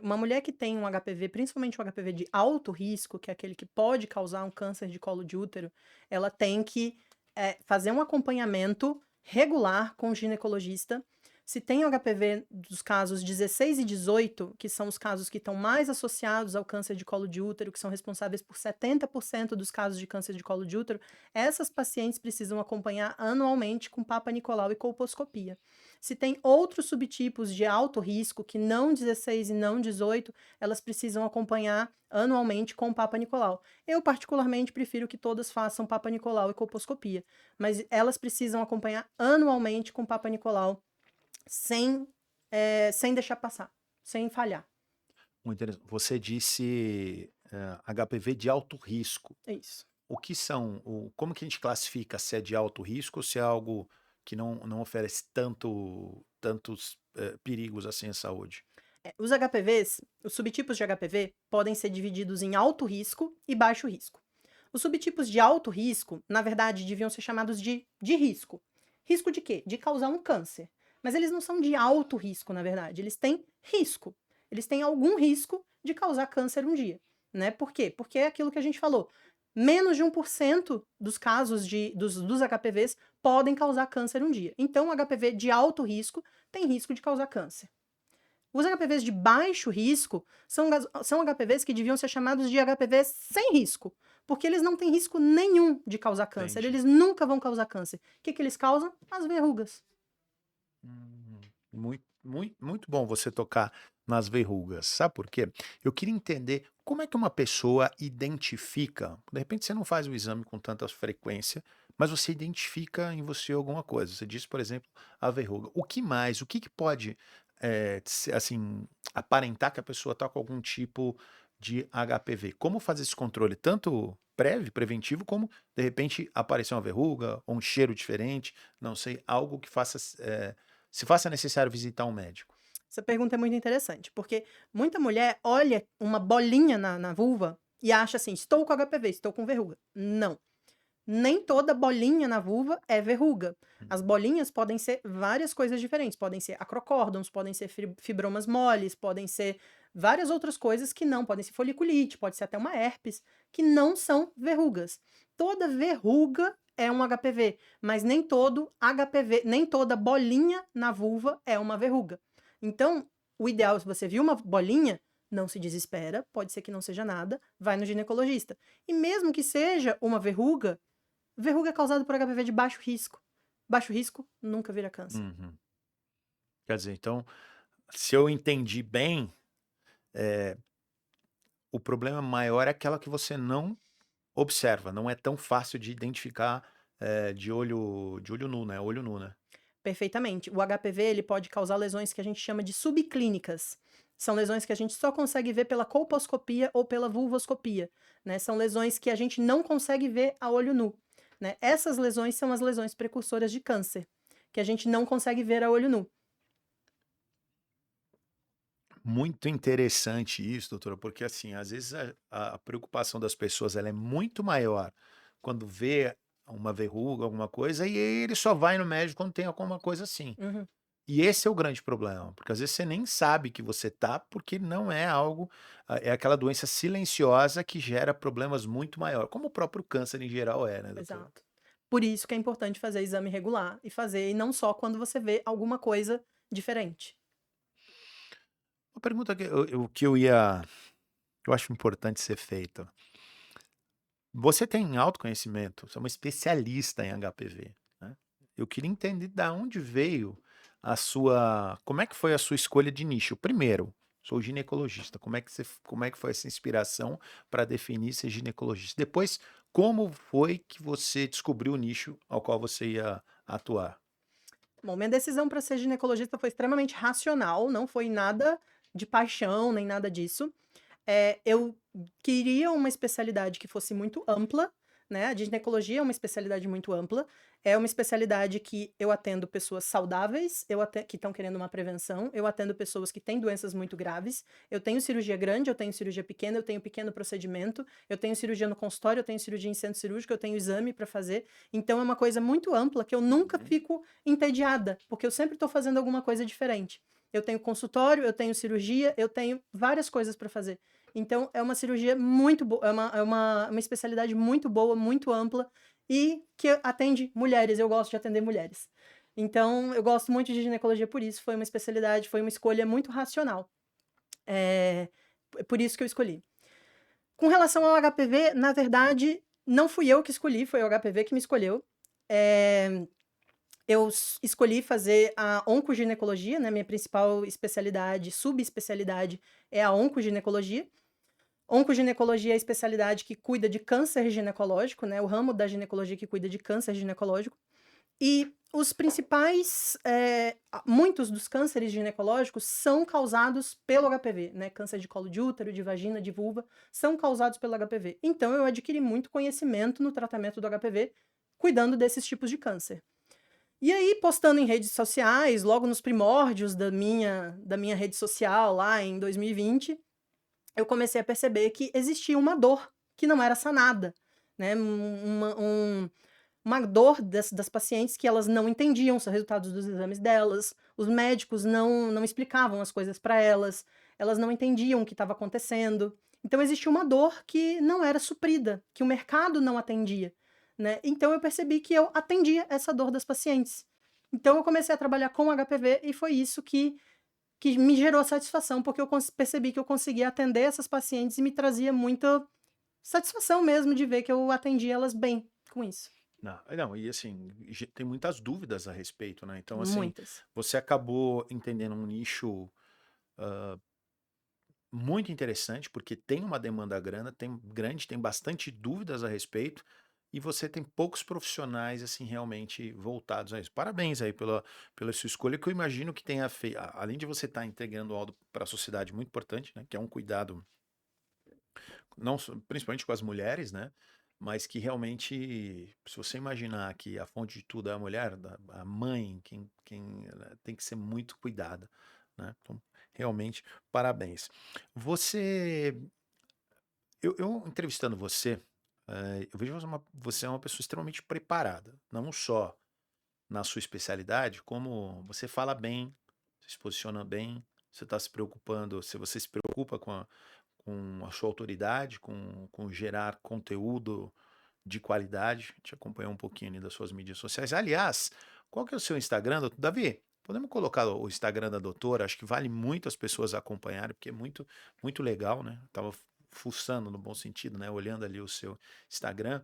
Uma mulher que tem um HPV, principalmente um HPV de alto risco, que é aquele que pode causar um câncer de colo de útero, ela tem que, fazer um acompanhamento regular com o ginecologista. Se tem o HPV dos casos 16 e 18, que são os casos que estão mais associados ao câncer de colo de útero, que são responsáveis por 70% dos casos de câncer de colo de útero, essas pacientes precisam acompanhar anualmente com Papa Nicolau e colposcopia. Se tem outros subtipos de alto risco, que não 16 e não 18, elas precisam acompanhar anualmente com Papa Nicolau. Eu, particularmente, prefiro que todas façam Papa Nicolau e colposcopia, mas elas precisam acompanhar anualmente com Papa Nicolau, sem deixar passar, sem falhar. Muito interessante. Você disse, HPV de alto risco. É isso. O que são como que a gente classifica se é de alto risco ou se é algo que não oferece tantos, perigos assim à saúde? Os HPVs, os subtipos de HPV podem ser divididos em alto risco e baixo risco. Os subtipos de alto risco, na verdade, deviam ser chamados de risco. Risco de quê? De causar um câncer. Mas eles não são de alto risco, na verdade. Eles têm risco. Eles têm algum risco de causar câncer um dia. Né? Por quê? Porque é aquilo que a gente falou. Menos de 1% dos casos dos HPVs podem causar câncer um dia. Então, o HPV de alto risco tem risco de causar câncer. Os HPVs de baixo risco são HPVs que deviam ser chamados de HPVs sem risco, porque eles não têm risco nenhum de causar câncer, Entendi. eles nunca vão causar câncer. O que que eles causam? As verrugas. Muito bom você tocar nas verrugas. Sabe por quê? Eu queria entender como é que uma pessoa identifica. De repente você não faz o exame com tanta frequência, mas você identifica em você alguma coisa. Você disse, por exemplo, a verruga. O que mais? O que que pode, assim, aparentar que a pessoa está com algum tipo de HPV? Como fazer esse controle, tanto prévio, preventivo, como de repente aparecer uma verruga ou um cheiro diferente, não sei, algo que faça, se faça necessário visitar um médico. Essa pergunta é muito interessante, porque muita mulher olha uma bolinha na vulva e acha assim: estou com HPV, estou com verruga. Não. Nem toda bolinha na vulva é verruga. As Uhum. bolinhas podem ser várias coisas diferentes. Podem ser acrocórdons, podem ser fibromas moles, podem ser várias outras coisas que não. Podem ser foliculite, pode ser até uma herpes, que não são verrugas. Toda verruga é um HPV, mas nem todo HPV, nem toda bolinha na vulva é uma verruga. Então, o ideal, se você viu uma bolinha, não se desespera, pode ser que não seja nada, vai no ginecologista. E mesmo que seja uma verruga é causada por HPV de baixo risco. Baixo risco nunca vira câncer. Uhum. Quer dizer, então, se eu entendi bem, eh, o problema maior é aquela que você não observa, não é tão fácil de identificar, de olho nu, né, olho nu, né. Perfeitamente. O HPV ele pode causar lesões que a gente chama de subclínicas. São lesões que a gente só consegue ver pela colposcopia ou pela vulvoscopia, né? São lesões que a gente não consegue ver a olho nu, né? Essas lesões são as lesões precursoras de câncer, que a gente não consegue ver a olho nu. Muito interessante isso, doutora, porque, assim, às vezes a preocupação das pessoas ela é muito maior quando vê uma verruga, alguma coisa, e aí ele só vai no médico quando tem alguma coisa assim. Uhum. E esse é o grande problema, porque às vezes você nem sabe que você tá, porque não é algo, é aquela doença silenciosa que gera problemas muito maior, como o próprio câncer em geral é, né, doutora? Exato. Por isso que é importante fazer exame regular e fazer, e não só quando você vê alguma coisa diferente. Uma pergunta que eu acho importante ser feita. Você tem autoconhecimento, você é uma especialista em HPV, né. Eu queria entender da onde veio a sua como é que foi a sua escolha de nicho? Primeiro, sou ginecologista, como é que foi essa inspiração para definir ser ginecologista? Depois, como foi que você descobriu o nicho ao qual você ia atuar? Bom, minha decisão para ser ginecologista foi extremamente racional, não foi nada de paixão, nem nada disso. Eu queria uma especialidade que fosse muito ampla, né, a ginecologia é uma especialidade muito ampla, é uma especialidade que eu atendo pessoas saudáveis, que estão querendo uma prevenção, eu atendo pessoas que têm doenças muito graves, eu tenho cirurgia grande, eu tenho cirurgia pequena, eu tenho pequeno procedimento, eu tenho cirurgia no consultório, eu tenho cirurgia em centro cirúrgico, eu tenho exame para fazer, então é uma coisa muito ampla que eu nunca Uhum. fico entediada, porque eu sempre estou fazendo alguma coisa diferente. Eu tenho consultório, eu tenho cirurgia, eu tenho várias coisas para fazer. Então, é uma cirurgia muito boa, é uma especialidade muito boa, muito ampla e que atende mulheres. Eu gosto de atender mulheres. Então, eu gosto muito de ginecologia por isso. Foi uma especialidade, foi uma escolha muito racional. É por isso que eu escolhi. Com relação ao HPV, na verdade, não fui eu que escolhi, foi o HPV que me escolheu. Eh, escolhi fazer a oncoginecologia, né? Minha principal especialidade, subespecialidade, é a oncoginecologia. Oncoginecologia é a especialidade que cuida de câncer ginecológico, né, o ramo da ginecologia que cuida de câncer ginecológico. E os principais, muitos dos cânceres ginecológicos são causados pelo HPV, né, câncer de colo de útero, de vagina, de vulva, são causados pelo HPV. Então eu adquiri muito conhecimento no tratamento do HPV, cuidando desses tipos de câncer. E aí, postando em redes sociais, logo nos primórdios da minha rede social, lá em 2020, eu comecei a perceber que existia uma dor que não era sanada, né, uma dor das pacientes que elas não entendiam os resultados dos exames delas, os médicos não explicavam as coisas para elas não entendiam o que estava acontecendo. Então existia uma dor que não era suprida, que o mercado não atendia, né. Então eu percebi que eu atendia essa dor das pacientes. Então eu comecei a trabalhar com HPV e foi isso que me gerou satisfação, porque eu percebi que eu conseguia atender essas pacientes e me trazia muita satisfação mesmo de ver que eu atendia elas bem com isso. Não, e assim, tem muitas dúvidas a respeito, né? Então, assim, Muitas. você acabou entendendo um nicho muito interessante, porque tem uma demanda grande, tem bastante dúvidas a respeito, e você tem poucos profissionais, assim, realmente voltados a isso. Parabéns aí pela sua escolha, que eu imagino que tenha feito, além de você estar entregando algo para a sociedade muito importante, né, que é um cuidado, não só, principalmente com as mulheres, né, mas que realmente, se você imaginar que a fonte de tudo é a mulher, a mãe, quem tem que ser muito cuidada, né? Então, realmente, parabéns. Você eu entrevistando você, eu vejo você é uma pessoa extremamente preparada, não só na sua especialidade, como você fala bem, você se posiciona bem, você está se preocupando, se você se preocupa com a sua autoridade, com gerar conteúdo de qualidade. Te acompanhar um pouquinho ali das suas mídias sociais. Aliás, qual que é o seu Instagram, doutor? Davi? Podemos colocar o Instagram da doutora? Acho que vale muito as pessoas acompanharem, porque é muito, muito legal, né? Tava fuçando no bom sentido, né? Olhando ali o seu Instagram.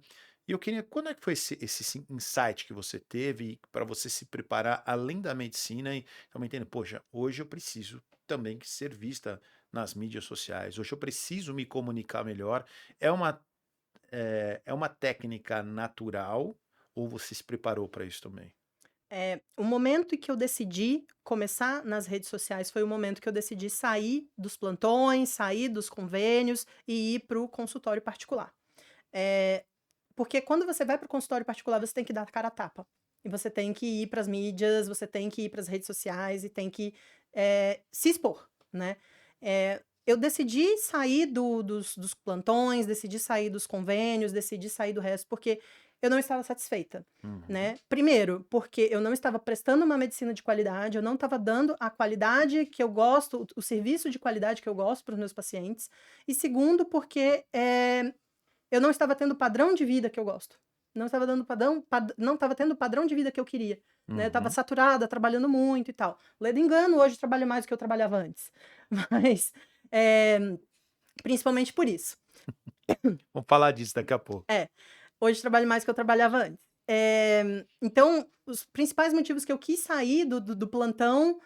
E eu queria, quando é que foi esse insight que você teve para você se preparar além da medicina e realmente entender, poxa, hoje eu preciso também que ser vista nas mídias sociais, hoje eu preciso me comunicar melhor. É uma é uma técnica natural ou você se preparou para isso também? O momento em que eu decidi começar nas redes sociais foi o momento que eu decidi sair dos plantões, sair dos convênios e ir para o consultório particular. Eh, Porque quando você vai para o consultório particular, você tem que dar a cara a tapa. E você tem que ir para as mídias, você tem que ir para as redes sociais e tem que, se expor, né. Eu decidi sair dos plantões, decidi sair dos convênios, decidi sair do resto, porque eu não estava satisfeita, Uhum. né? Primeiro, porque eu não estava prestando uma medicina de qualidade, eu não estava dando a qualidade que eu gosto, o serviço de qualidade que eu gosto para os meus pacientes. E segundo, porque eu não estava tendo o padrão de vida que eu gosto. Não estava dando não estava tendo o padrão de vida que eu queria, né? Eu estava Uhum. saturada, trabalhando muito e tal. Ledo engano, hoje eu trabalho mais do que eu trabalhava antes. Mas, principalmente por isso. Vamos falar disso daqui a pouco. Hoje eu trabalho mais do que eu trabalhava antes. Então, os principais motivos que eu quis sair do plantão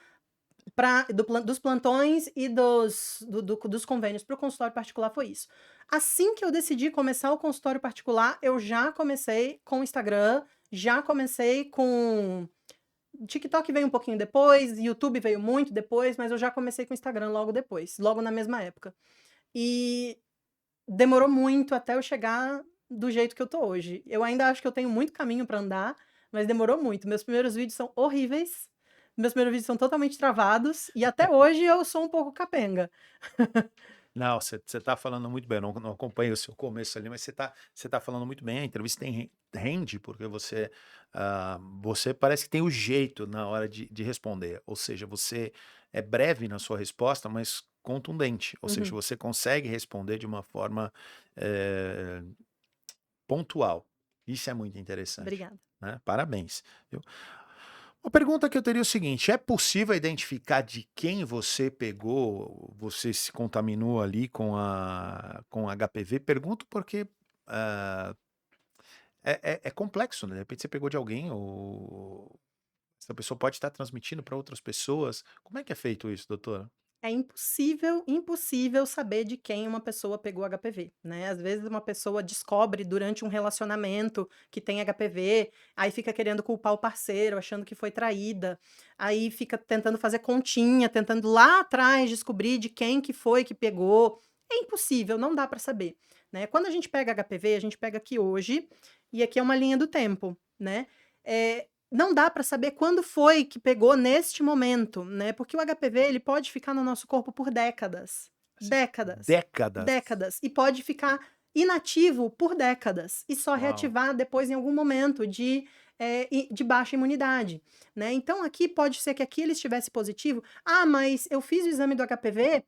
dos plantões e dos convênios para o consultório particular foi isso. Assim que eu decidi começar o consultório particular, eu já comecei com o Instagram, já comecei com TikTok veio um pouquinho depois, YouTube veio muito depois, mas eu já comecei com o Instagram logo depois, logo na mesma época. E demorou muito até eu chegar do jeito que eu tô hoje. Eu ainda acho que eu tenho muito caminho para andar, mas demorou muito. Meus primeiros vídeos são horríveis. Meus primeiros vídeos são totalmente travados e até hoje eu sou um pouco capenga. Não, você tá falando muito bem, eu não acompanhei o seu começo ali, mas você tá falando muito bem, a entrevista rende, porque você parece que tem o jeito na hora de responder, ou seja, você é breve na sua resposta, mas contundente, ou seja, Uhum. você consegue responder de uma forma eh, pontual. Isso é muito interessante, Obrigada. né? Parabéns, viu? Uma pergunta que eu teria é o seguinte: é possível identificar de quem você pegou, você se contaminou ali com HPV? Pergunto porque ah, é complexo, né? De repente você pegou de alguém, ou essa pessoa pode estar transmitindo para outras pessoas. Como é que é feito isso, doutora? É impossível, impossível saber de quem uma pessoa pegou HPV, né? Às vezes uma pessoa descobre durante um relacionamento que tem HPV, aí fica querendo culpar o parceiro, achando que foi traída, aí fica tentando fazer continha, tentando lá atrás descobrir de quem que foi que pegou. É impossível, não dá para saber, né? Quando a gente pega HPV, a gente pega aqui hoje, e aqui é uma linha do tempo, né? Não dá para saber quando foi que pegou neste momento, né? Porque o HPV ele pode ficar no nosso corpo por décadas, Assim, décadas, décadas. décadas, e pode ficar inativo por décadas e só Uau. reativar depois em algum momento de baixa imunidade, né? Então aqui pode ser que aqui ele estivesse positivo. Ah, mas eu fiz o exame do HPV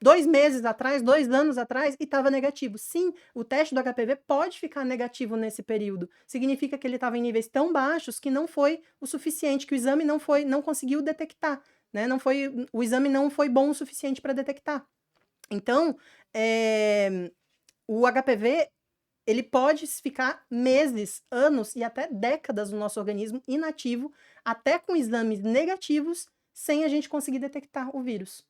dois meses atrás, 2 anos atrás, e estava negativo. Sim, o teste do HPV pode ficar negativo nesse período. Significa que ele estava em níveis tão baixos que não foi o suficiente, que o exame não conseguiu detectar, né? O exame não foi bom o suficiente para detectar. Então, o HPV ele pode ficar meses, anos e até décadas no nosso organismo inativo, até com exames negativos, sem a gente conseguir detectar o vírus.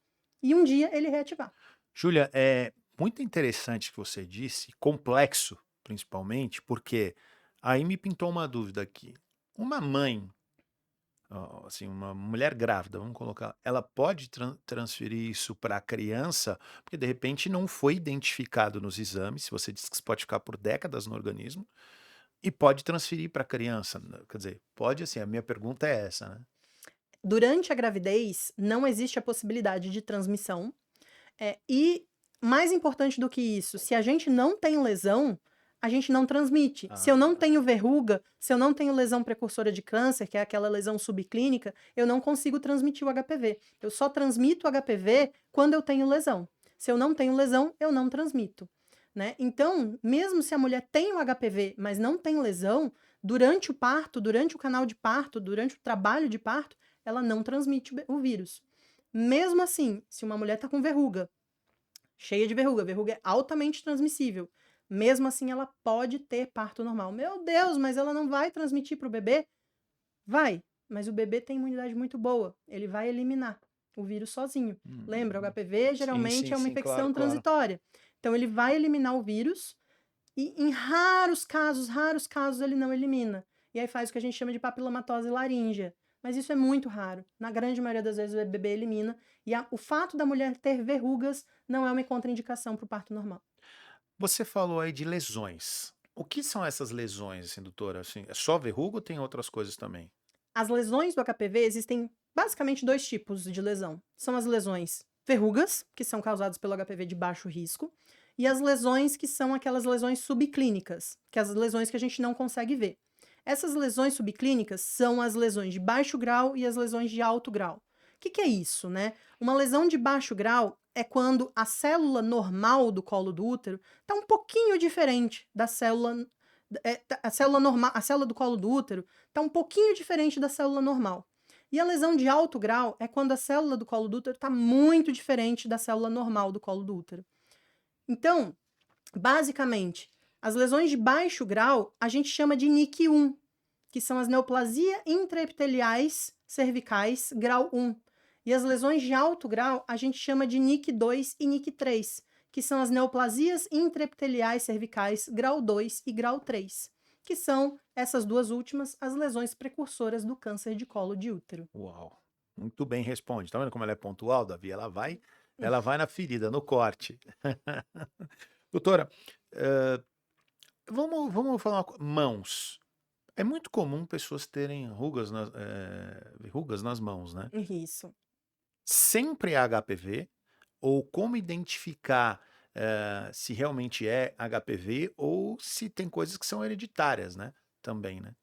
E um dia ele reativar. Júlia, é muito interessante o que você disse, complexo principalmente, porque aí me pintou uma dúvida aqui. Uma mãe, assim, uma mulher grávida, vamos colocar, ela pode transferir isso para a criança, porque de repente não foi identificado nos exames, se você disse que isso pode ficar por décadas no organismo, e pode transferir para a criança, né? Quer dizer, pode assim, a minha pergunta é essa, né? Durante a gravidez, não existe a possibilidade de transmissão. E mais importante do que isso, se a gente não tem lesão, a gente não transmite. Se eu não Ah, tenho verruga, se eu não tenho lesão precursora de câncer, que é aquela lesão subclínica, eu não consigo transmitir o HPV. Eu só transmito o HPV quando eu tenho lesão. Se eu não tenho lesão, eu não transmito, né? Então, mesmo se a mulher tem o HPV, mas não tem lesão, durante o parto, durante o canal de parto, durante o trabalho de parto, ela não transmite o vírus. Mesmo assim, se uma mulher está com verruga, cheia de verruga, verruga é altamente transmissível. Mesmo assim, ela pode ter parto normal. Meu Deus, mas ela não vai transmitir para o bebê? Vai, mas o bebê tem imunidade muito boa. Ele vai eliminar o vírus sozinho. Lembra, o hum. HPV Sim, geralmente sim, é uma sim, claro, infecção claro. transitória. Então, ele vai eliminar o vírus e em raros casos, ele não elimina. E aí faz o que a gente chama de papilomatose laríngea. Mas isso é muito raro. Na grande maioria das vezes o bebê elimina. E o fato da mulher ter verrugas não é uma contraindicação para o parto normal. Você falou aí de lesões. O que são essas lesões, assim, doutora? Assim, é só verruga ou tem outras coisas também? As lesões do HPV existem basicamente dois tipos de lesão. São as lesões verrugas, que são causadas pelo HPV de baixo risco, e as lesões que são aquelas lesões subclínicas, que as lesões que a gente não consegue ver. Essas lesões subclínicas são as lesões de baixo grau e as lesões de alto grau. O que é isso, né? Uma lesão de baixo grau é quando a célula normal do colo do útero está um pouquinho diferente da célula. A célula normal, a célula do colo do útero está um pouquinho diferente da célula normal. E a lesão de alto grau é quando a célula do colo do útero está muito diferente da célula normal do colo do útero. Então, basicamente, as lesões de baixo grau a gente chama de NIC1, que são as neoplasia intraepiteliais cervicais grau 1. E as lesões de alto grau a gente chama de NIC2 e NIC3, que são as neoplasias intraepiteliais cervicais grau 2 e grau 3, que são essas duas últimas as lesões precursoras do câncer de colo de útero. Uau. Muito bem responde. Tá vendo como ela é pontual, Davi? Ela vai na ferida, no corte. Doutora, vamos falar mãos. É muito comum pessoas terem rugas nas mãos, né? Isso. Sempre é HPV? Ou como identificar se realmente é HPV ou se tem coisas que são hereditárias, né? Também, né?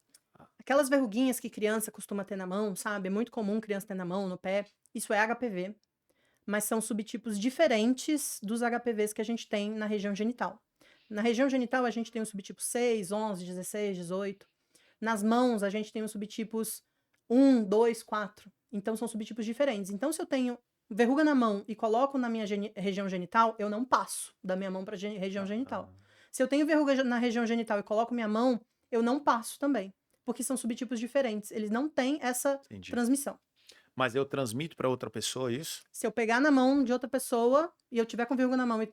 Aquelas verruguinhas que criança costuma ter na mão, sabe? É muito comum criança ter na mão, no pé. Isso é HPV, mas são subtipos diferentes dos HPVs que a gente tem na região genital. Na região genital, a gente tem os subtipos 6, 11, 16, 18. Nas mãos, a gente tem os subtipos 1, 2, 4. Então, são subtipos diferentes. Então, se eu tenho verruga na mão e coloco na minha região genital, eu não passo da minha mão para a região genital. Se eu tenho verruga na região genital e coloco minha mão, eu não passo também. Porque são subtipos diferentes. Eles não têm essa Entendi. transmissão. Mas eu transmito para outra pessoa isso? Se eu pegar na mão de outra pessoa e eu tiver com verruga na mão e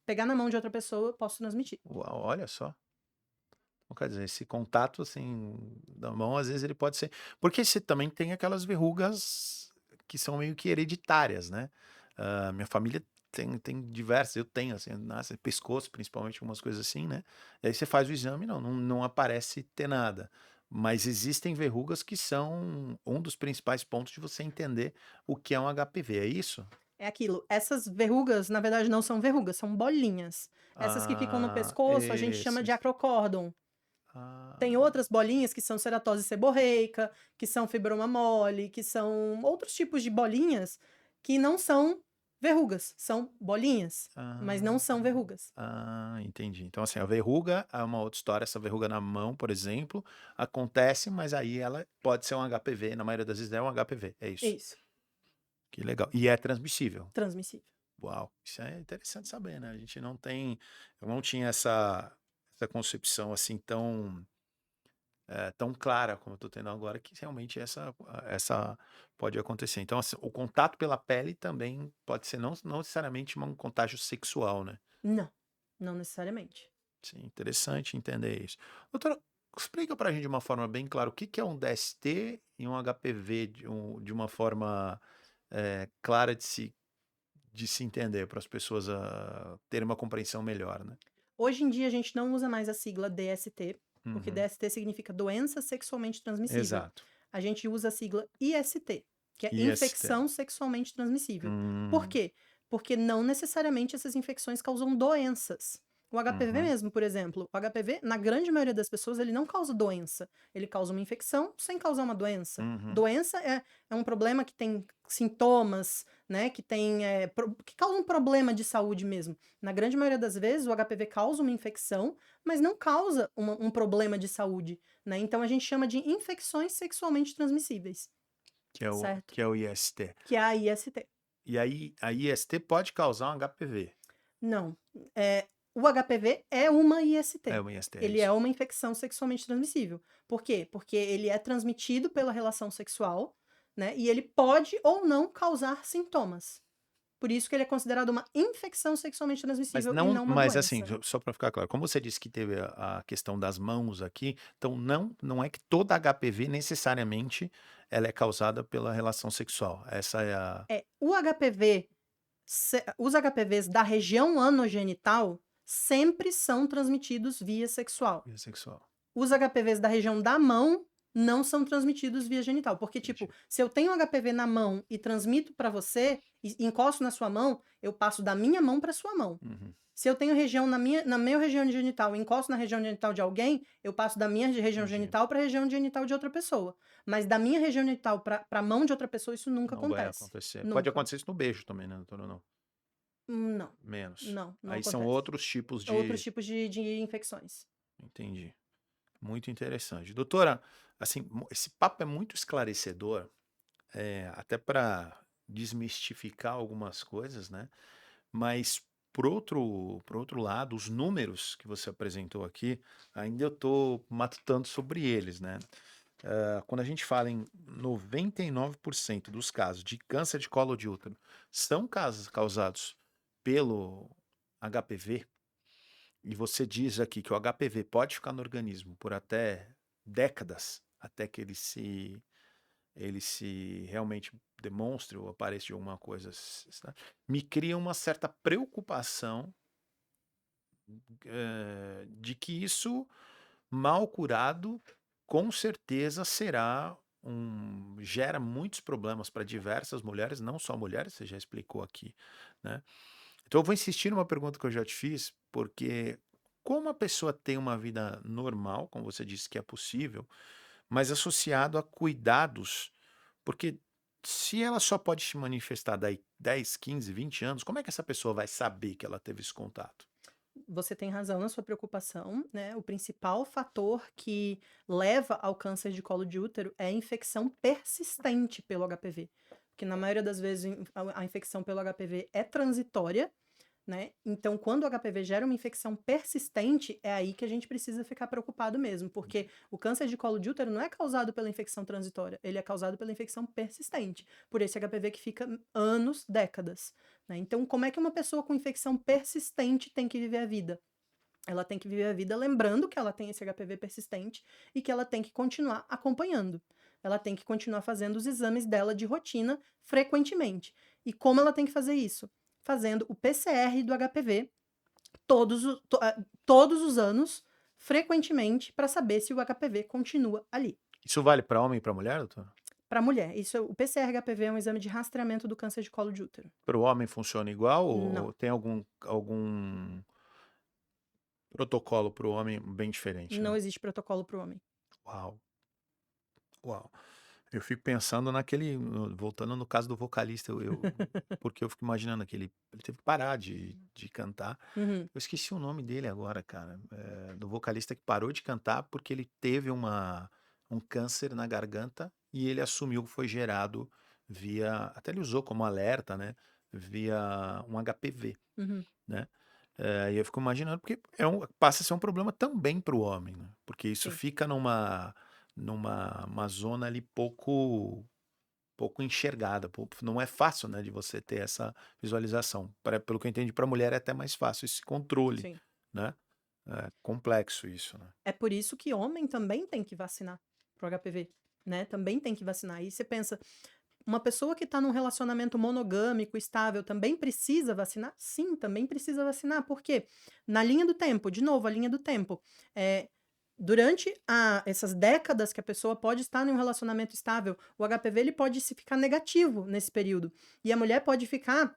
pegar na mão de outra pessoa, eu posso transmitir. Uau, olha só. Então, quer dizer, esse contato assim da mão, às vezes ele pode ser. Porque você também tem aquelas verrugas que são meio que hereditárias, né? Minha família tem diversas, eu tenho, assim, nasce pescoço, principalmente, algumas coisas assim, né? E aí você faz o exame, não aparece ter nada. Mas existem verrugas que são um dos principais pontos de você entender o que é um HPV, é isso? É aquilo. Essas verrugas, na verdade, não são verrugas, são bolinhas. Essas que ficam no pescoço, a gente chama de Esses. acrocórdon. Tem Ah, outras bolinhas que são ceratose seborreica, que são fibroma mole, que são outros tipos de bolinhas que não são verrugas, são bolinhas, mas não são verrugas. entendi. Então, assim, a verruga é uma outra história. Essa verruga na mão, por exemplo, acontece, mas aí ela pode ser um HPV. Na maioria das vezes é um HPV. É isso. Isso, Que legal. E é transmissível. transmissível. Uau, isso é interessante saber, né? A gente não tem, eu não tinha essa concepção assim tão clara como eu tô tendo agora, que realmente essa pode acontecer. Então, assim, o contato pela pele também pode ser não necessariamente um contágio sexual, né? Não, não necessariamente. Sim, interessante entender isso. Doutora, explica pra gente de uma forma bem clara o que que é um DST e um HPV de uma forma clara de se entender, para as pessoas terem uma compreensão melhor, né? Hoje em dia a gente não usa mais a sigla DST, porque Uhum. DST significa doença sexualmente transmissível. Exato. A gente usa a sigla IST, que é IST. infecção sexualmente transmissível. Por Hum, quê? Porque não necessariamente essas infecções causam doenças. O HPV uhum, mesmo, por exemplo, o HPV, na grande maioria das pessoas, ele não causa doença. Ele causa uma infecção sem causar uma doença. uhum. Doença é um problema que tem sintomas, né, que causa um problema de saúde mesmo. Na grande maioria das vezes, o HPV causa uma infecção, mas não causa um problema de saúde, né? Então a gente chama de infecções sexualmente transmissíveis, certo? Que é o IST. Que é a IST. E aí, a IST pode causar um HPV. Não. O HPV é uma É IST. um IST, é Ele isso. é uma infecção sexualmente transmissível. Por quê? Porque ele é transmitido pela relação sexual, né? E ele pode ou não causar sintomas. Por isso que ele é considerado uma infecção sexualmente transmissível e não uma Mas assim, doença. só para ficar claro, como você disse que teve a questão das mãos aqui, então não é que toda HPV necessariamente ela é causada pela relação sexual. Essa é a O HPV, os HPVs da região anogenital sempre são transmitidos via sexual. via sexual. Os HPVs da região da mão não são transmitidos via genital. Porque, tipo, Entendi. se eu tenho um HPV na mão e transmito pra você, e encosto na sua mão, eu passo da minha mão pra sua mão. Uhum. Se eu tenho região na minha região genital, encosto na região genital de alguém, eu passo da minha região Entendi. genital para a região genital de outra pessoa. Mas da minha região genital para a mão de outra pessoa, isso nunca Não vai acontece. acontecer. Pode Nunca. acontecer isso no beijo também, né, doutora, ou não? Não, Menos. não Aí são acontece. outros tipos Outros de tipos de infecções. entendi. Muito interessante. Doutora, assim, esse papo é muito esclarecedor, até para desmistificar algumas coisas, né? Mas por outro lado, os números que você apresentou aqui, ainda eu estou matutando sobre eles, né? Quando a gente fala em 99% dos casos de câncer de colo de útero são casos causados pelo HPV, e você diz aqui que o HPV pode ficar no organismo por até décadas, até que ele se realmente demonstre ou apareça de alguma coisa, me cria uma certa preocupação de que isso, mal curado, com certeza gera muitos problemas para diversas mulheres, não só mulheres, você já explicou aqui, né? Então eu vou insistir numa pergunta que eu já te fiz, porque como a pessoa tem uma vida normal, como você disse que é possível, mas associado a cuidados, porque se ela só pode se manifestar daí 10, 15, 20 anos, como é que essa pessoa vai saber que ela teve esse contato? Você tem razão na sua preocupação, né? O principal fator que leva ao câncer de colo de útero é a infecção persistente pelo HPV. Porque na maioria das vezes a infecção pelo HPV é transitória, né? Então, quando o HPV gera uma infecção persistente, é aí que a gente precisa ficar preocupado mesmo, porque o câncer de colo de útero não é causado pela infecção transitória, ele é causado pela infecção persistente, por esse HPV que fica anos, décadas, né? Então, como é que uma pessoa com infecção persistente tem que viver a vida? Ela tem que viver a vida lembrando que ela tem esse HPV persistente e que ela tem que continuar acompanhando. Ela tem que continuar fazendo os exames dela de rotina frequentemente. E como ela tem que fazer isso? Fazendo o PCR do HPV todos os anos, frequentemente, para saber se o HPV continua ali. Isso vale para homem e para mulher, doutor? Para mulher, o PCR-HPV é um exame de rastreamento do câncer de colo de útero. Para o homem funciona igual Não, ou tem algum protocolo para o homem bem diferente, não né? existe protocolo para o homem. Uau, uau. Eu fico pensando voltando no caso do vocalista, porque eu fico imaginando que ele teve que parar de cantar. Uhum. Eu esqueci o nome dele agora, cara, do vocalista que parou de cantar porque ele teve um câncer na garganta e ele assumiu que foi gerado até ele usou como alerta, né, via um HPV, Uhum. né? E eu fico imaginando, porque passa a ser um problema também para o homem, né? Porque isso Sim. fica numa zona ali pouco enxergada, não é fácil, né, de você ter essa visualização. Pelo que eu entendi, para a mulher é até mais fácil esse controle, Sim. né? É complexo isso, né? É por isso que homem também tem que vacinar pro HPV, né? Também tem que vacinar. E você pensa, uma pessoa que está num relacionamento monogâmico, estável, também precisa vacinar? Sim, também precisa vacinar. Por quê? Na linha do tempo, de novo, a linha do tempo. Durante essas décadas que a pessoa pode estar em um relacionamento estável, o HPV ele pode se ficar negativo nesse período. E a mulher pode ficar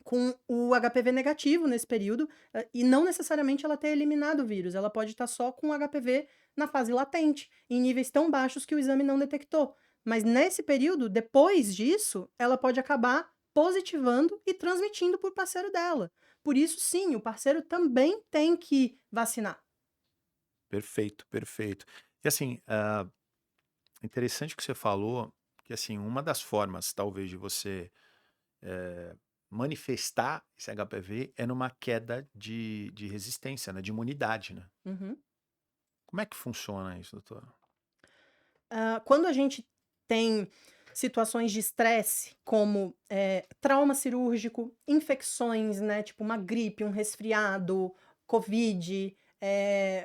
com o HPV negativo nesse período, e não necessariamente ela ter eliminado o vírus, ela pode estar só com o HPV na fase latente, em níveis tão baixos que o exame não detectou. Mas nesse período, depois disso, ela pode acabar positivando e transmitindo para o parceiro dela. Por isso, sim, o parceiro também tem que vacinar. Perfeito, perfeito. E assim, interessante que você falou que assim, uma das formas, talvez, de você manifestar esse HPV é numa queda de resistência, né? De imunidade, né? Uhum. Como é que funciona isso, doutor? Quando a gente tem situações de estresse, como trauma cirúrgico, infecções, né, tipo uma gripe, um resfriado, Covid,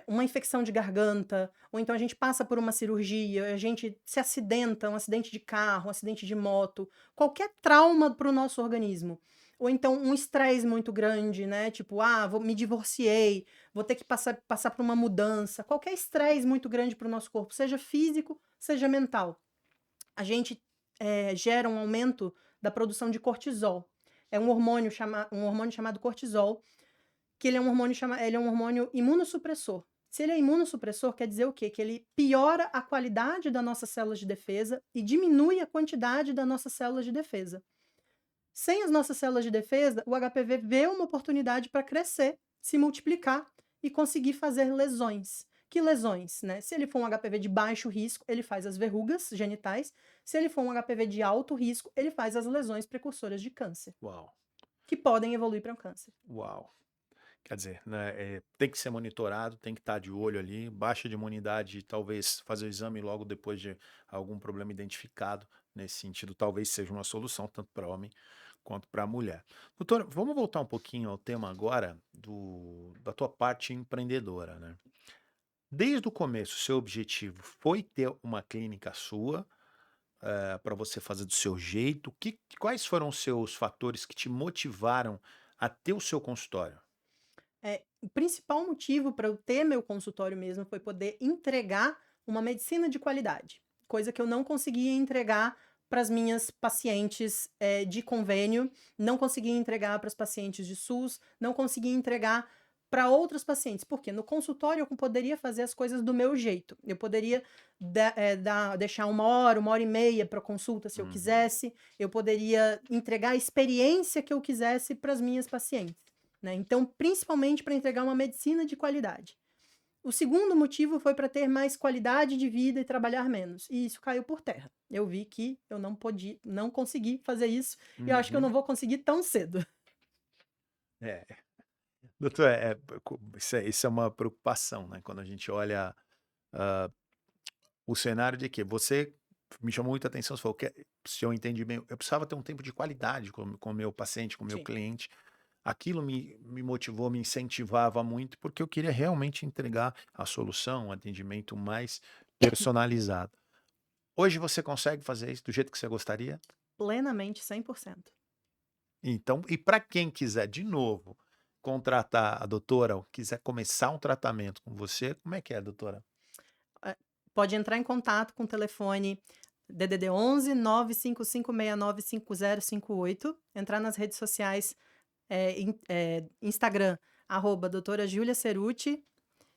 uma infecção de garganta, ou então a gente passa por uma cirurgia, a gente se acidenta, um acidente de carro, um acidente de moto, qualquer trauma para o nosso organismo. Ou então um estresse muito grande, né? Tipo, me divorciei, vou ter que passar por uma mudança. Qualquer estresse muito grande para o nosso corpo, seja físico, seja mental. A gente gera um aumento da produção de cortisol. É um hormônio chamado cortisol que ele é um hormônio imunossupressor. Se ele é imunossupressor, quer dizer o quê? Que ele piora a qualidade das nossas células de defesa e diminui a quantidade das nossas células de defesa. Sem as nossas células de defesa, o HPV vê uma oportunidade para crescer, se multiplicar e conseguir fazer lesões. Que lesões, né? Se ele for um HPV de baixo risco, ele faz as verrugas genitais. Se ele for um HPV de alto risco, ele faz as lesões precursoras de câncer, Uau, que podem evoluir para um câncer. uau. Quer dizer, né, tem que ser monitorado, tem que estar de olho ali, baixa de imunidade, talvez fazer o exame logo depois de algum problema identificado nesse sentido, talvez seja uma solução tanto para homem quanto para mulher. Doutor, vamos voltar um pouquinho ao tema agora da tua parte empreendedora, né? Desde o começo, seu objetivo foi ter uma clínica sua, para você fazer do seu jeito? Quais foram os seus fatores que te motivaram a ter o seu consultório? O principal motivo para eu ter meu consultório mesmo foi poder entregar uma medicina de qualidade, coisa que eu não conseguia entregar para as minhas pacientes de convênio, não conseguia entregar para as pacientes de SUS, não conseguia entregar para outros pacientes, porque no consultório eu poderia fazer as coisas do meu jeito. Eu poderia deixar 1 hora e meia para consulta se eu Uhum. quisesse, eu poderia entregar a experiência que eu quisesse para as minhas pacientes, né? Então, principalmente para entregar uma medicina de qualidade. O segundo motivo foi para ter mais qualidade de vida e trabalhar menos. E isso caiu por terra. Eu vi que eu não consegui fazer isso, e eu acho que eu Uhum. não vou conseguir tão cedo. É, doutor, isso é uma preocupação, né? Quando a gente olha o cenário de que você me chamou muita atenção, você falou que, se eu entendi bem, eu precisava ter um tempo de qualidade com o meu paciente, com o meu Sim. cliente. Aquilo me motivou, me incentivava muito, porque eu queria realmente entregar a solução, um atendimento mais personalizado. Hoje você consegue fazer isso do jeito que você gostaria? Plenamente, 100%. Então, e para quem quiser, de novo, contratar a doutora ou quiser começar um tratamento com você, como é que é, doutora? Eh, Pode entrar em contato com o telefone DDD 11 955695058, entrar nas redes sociais, Instagram, @doutora Júlia Cerutti,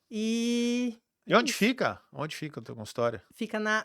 e E é onde isso. fica? Onde fica o teu consultório? Fica na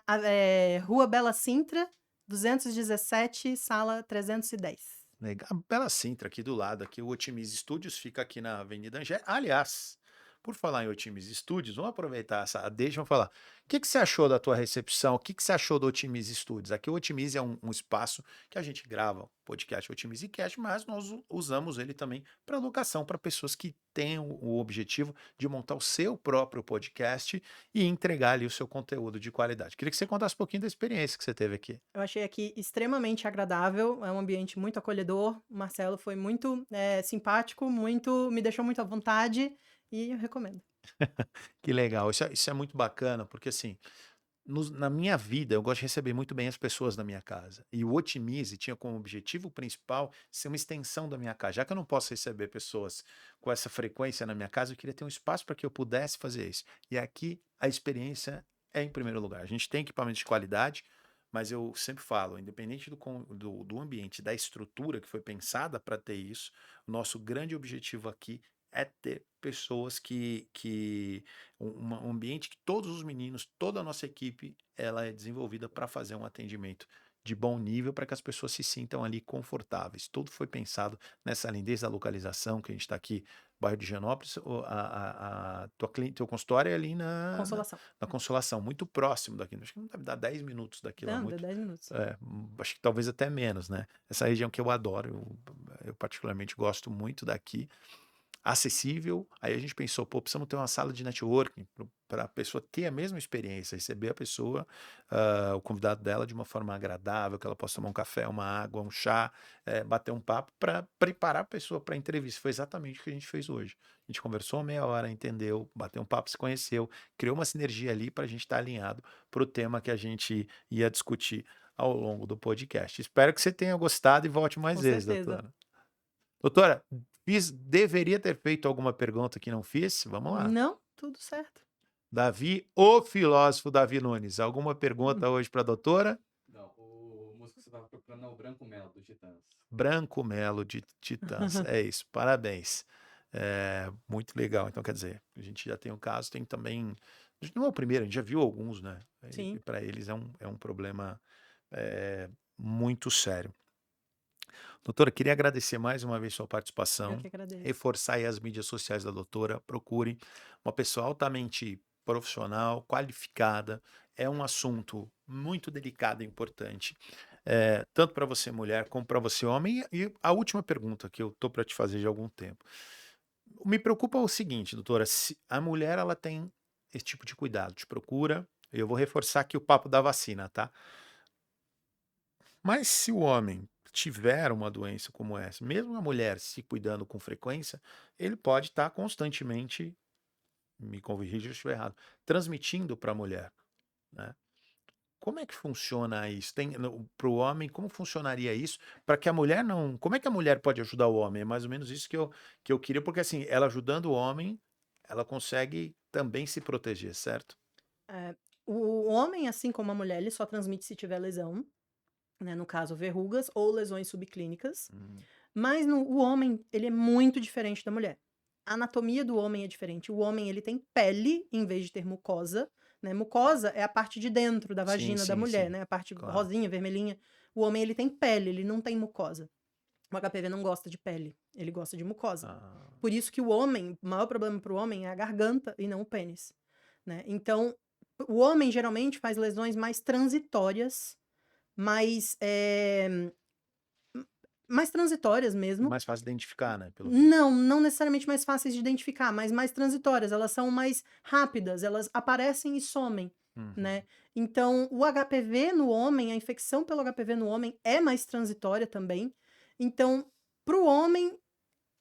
Rua Bela Sintra, 217, sala 310. Legal. Bela Sintra, aqui do lado, aqui o Otimize Studios fica aqui na Avenida Angé. Aliás, por falar em Otimize Studios, vamos aproveitar essa deixa, vamos falar. O que você achou da tua recepção? O que você achou do Otimize Studios? Aqui o Otimize é um espaço que a gente grava o podcast Otimize Cast, mas nós usamos ele também para locação, para pessoas que têm o objetivo de montar o seu próprio podcast e entregar ali o seu conteúdo de qualidade. Queria que você contasse um pouquinho da experiência que você teve aqui. Eu achei aqui extremamente agradável, é um ambiente muito acolhedor. O Marcelo foi muito, simpático, me deixou muito à vontade, e eu recomendo. Que legal, isso é muito bacana, porque assim, na minha vida, eu gosto de receber muito bem as pessoas na minha casa. E o Otimize tinha como objetivo principal ser uma extensão da minha casa. Já que eu não posso receber pessoas com essa frequência na minha casa, eu queria ter um espaço para que eu pudesse fazer isso. E aqui a experiência é em primeiro lugar. A gente tem equipamento de qualidade, mas eu sempre falo, independente do ambiente, da estrutura que foi pensada para ter isso, o nosso grande objetivo aqui é ter pessoas um ambiente que todos os meninos, toda a nossa equipe, ela é desenvolvida para fazer um atendimento de bom nível para que as pessoas se sintam ali confortáveis. Tudo foi pensado nessa linha, desde a localização, que a gente está aqui, bairro de Higienópolis, teu consultório é ali Consolação. na Consolação, muito próximo daqui. Acho que não deve dar 10 minutos daqui lá, Não, deu muito. 10 minutos. Acho que talvez até menos, né? Essa região que eu adoro, eu particularmente gosto muito daqui, acessível. Aí a gente pensou, pô, precisamos ter uma sala de networking para a pessoa ter a mesma experiência, receber a pessoa, o convidado dela de uma forma agradável, que ela possa tomar um café, uma água, um chá, bater um papo para preparar a pessoa para a entrevista. Foi exatamente o que a gente fez hoje. A gente conversou uma meia hora, entendeu, bateu um papo, se conheceu, criou uma sinergia ali para a gente estar alinhado para o tema que a gente ia discutir ao longo do podcast. Espero que você tenha gostado e volte mais Com vezes, certeza. doutora. Doutora, deveria ter feito alguma pergunta que não fiz? Vamos lá. Não, tudo certo. Davi, o filósofo Davi Nunes. Alguma pergunta hoje para a doutora? Não, o músico que você estava procurando é o Branco Melo, do Titãs. Branco Melo de Titãs. É isso, parabéns. Muito legal. Então, quer dizer, a gente já tem um caso, tem também. A gente não é o primeiro, a gente já viu alguns, né? E Sim, para eles é um problema muito sério. Doutora, queria agradecer mais uma vez sua eu participação, que agradeço. reforçar aí as mídias sociais da doutora, procure uma pessoa altamente profissional, qualificada, é um assunto muito delicado e importante, tanto para você mulher como para você homem. E a última pergunta que eu tô para te fazer de algum tempo. Me preocupa o seguinte, doutora, se a mulher ela tem esse tipo de cuidado, te procura, eu vou reforçar aqui o papo da vacina, tá? Mas se o homem tiver uma doença como essa, mesmo a mulher se cuidando com frequência, ele pode estar constantemente, me corrija se eu estiver errado, transmitindo para a mulher, né? Como é que funciona isso? Para o homem, como funcionaria isso para que a mulher não. Como é que a mulher pode ajudar o homem? É mais ou menos isso que eu queria, porque assim, ela ajudando o homem, ela consegue também se proteger, certo? É, o homem, assim como a mulher, ele só transmite se tiver lesão, né? No caso, verrugas ou lesões subclínicas. Hum, Mas o homem, ele é muito diferente da mulher. A anatomia do homem é diferente. O homem, ele tem pele em vez de ter mucosa, né? Mucosa é a parte de dentro da sim, vagina da sim, mulher, sim, né? A parte claro. rosinha, vermelhinha. O homem, ele tem pele, ele não tem mucosa. O HPV não gosta de pele, ele gosta de mucosa. Ah, Por isso que o maior problema para o homem é a garganta e não o pênis, né? Então, o homem geralmente faz lesões mais transitórias, mais, mais transitórias e mesmo. mais fácil de identificar, né? Pelo visto. Não necessariamente mais fáceis de identificar, mas mais transitórias, elas são mais rápidas, elas aparecem e somem, Uhum. né. Então, o HPV no homem, a infecção pelo HPV no homem é mais transitória também, então, para o homem,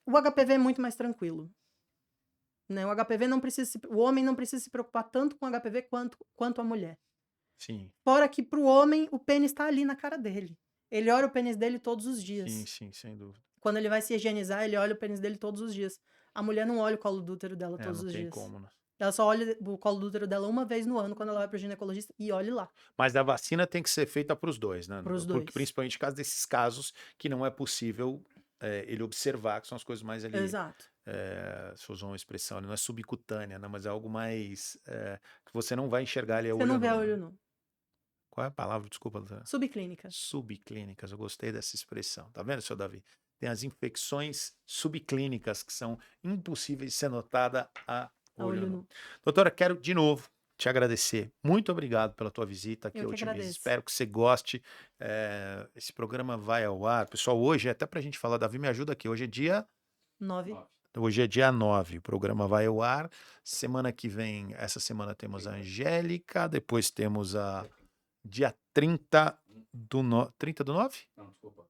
o HPV é muito mais tranquilo, né, o homem não precisa se preocupar tanto com o HPV quanto a mulher. Sim, Fora que para o homem, o pênis está ali na cara dele, ele olha o pênis dele todos os sim, dias. sim, sem dúvida. Quando ele vai se higienizar, ele olha o pênis dele todos os dias. A mulher não olha o colo do útero dela É, todos não os tem dias. como, né? Ela só olha o colo do útero dela uma vez no ano, quando ela vai pro ginecologista, e olhe lá, Mas a vacina tem que ser feita para os dois, né? para os Porque 2. principalmente em caso desses casos que não é possível ele observar, que são as coisas mais ali, Exato. se usar uma expressão, não é subcutânea, né? Mas é algo mais que você não vai enxergar ali a Você olho não vê a nu, né? olho nu. Qual é a palavra? Desculpa, doutora. Subclínicas, Subclínicas, eu gostei dessa expressão. Tá vendo, seu Davi? Tem as infecções subclínicas que são impossíveis de ser notada a a olho olho nu. nu. Doutora, quero de novo te agradecer. Muito obrigado pela tua visita aqui Eu ao que Otimismo. agradeço. Espero que você goste. Esse programa vai ao ar. Pessoal, hoje, até para a gente falar, Davi, me ajuda aqui. 9. 9. Hoje é dia 9. O programa vai ao ar. Semana que vem, essa semana temos a 30. Angélica, depois temos a dia 30 30 do 9? Não, desculpa.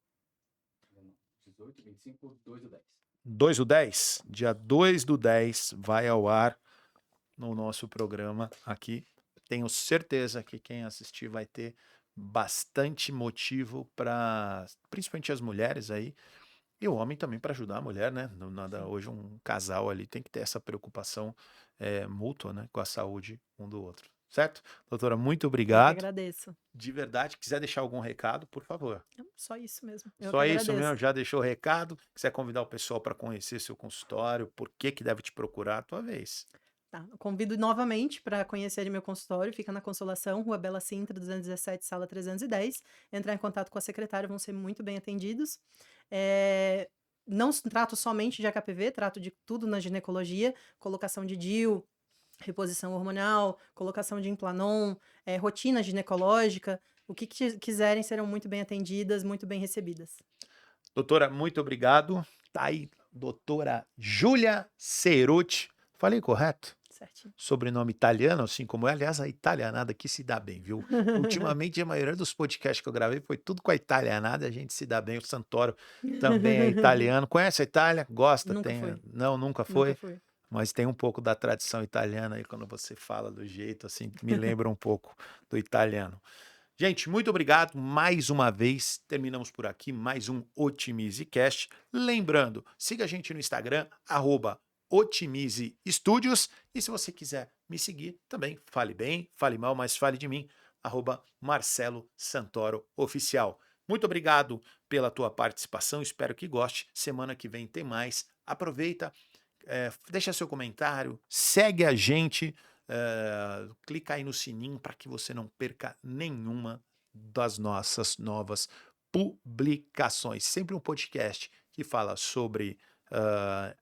18, 25, 2 do 10. 2 do 10? Dia 2 do 10 vai ao ar no nosso programa aqui. Tenho certeza que quem assistir vai ter bastante motivo para, principalmente as mulheres aí, e o homem também para ajudar a mulher, né? Não nada, Sim. hoje um casal ali tem que ter essa preocupação mútua, né? Com a saúde um do outro. Certo? Doutora, muito Eu que obrigado. agradeço. De verdade, quiser deixar algum recado, por favor. Não, só isso mesmo. Eu que Só isso agradeço. mesmo, já deixou o recado. Quiser convidar o pessoal para conhecer seu consultório, por que que deve te procurar, a tua vez. Tá, eu convido novamente para conhecerem meu consultório, fica na Consolação, Rua Bela Sintra, 217, sala 310. Entrar em contato com a secretária, vão ser muito bem atendidos. Não trato somente de HPV, trato de tudo na ginecologia, colocação de DIU, reposição hormonal, colocação de Implanon, rotina ginecológica, o que quiserem serão muito bem atendidas, muito bem recebidas. Doutora, muito obrigado. Tá aí, doutora Júlia Cerutti. Falei correto? Certinho. Sobrenome italiano, assim como é. Aliás, a italianada aqui se dá bem, viu? Ultimamente, a maioria dos podcasts que eu gravei foi tudo com a italianada, a gente se dá bem. O Santoro também é italiano. Conhece a Itália? Gosta? Nunca Tem? foi, Não, nunca nunca foi. foi. Mas tem um pouco da tradição italiana aí quando você fala do jeito, assim, me lembra um pouco do italiano. Gente, muito obrigado mais uma vez. Terminamos por aqui mais um OtimizeCast. Lembrando, siga a gente no Instagram, @Otimize Studios. E se você quiser me seguir, também fale bem, fale mal, mas fale de mim, @Marcelo Santoro Oficial. Muito obrigado pela tua participação, espero que goste. Semana que vem tem mais. Aproveita deixa seu comentário, segue a gente, clica aí no sininho para que você não perca nenhuma das nossas novas publicações. Sempre um podcast que fala sobre ah,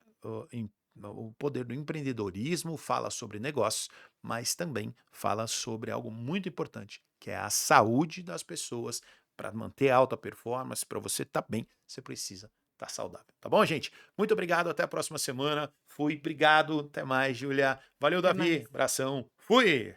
o poder do empreendedorismo, fala sobre negócios, mas também fala sobre algo muito importante, que é a saúde das pessoas. Para manter alta performance, para você estar bem, você precisa estar saudável. Tá bom, gente? Muito obrigado, até a próxima semana. Fui, obrigado, até mais, Júlia. Valeu, Até Davi. mais. Abração. Fui!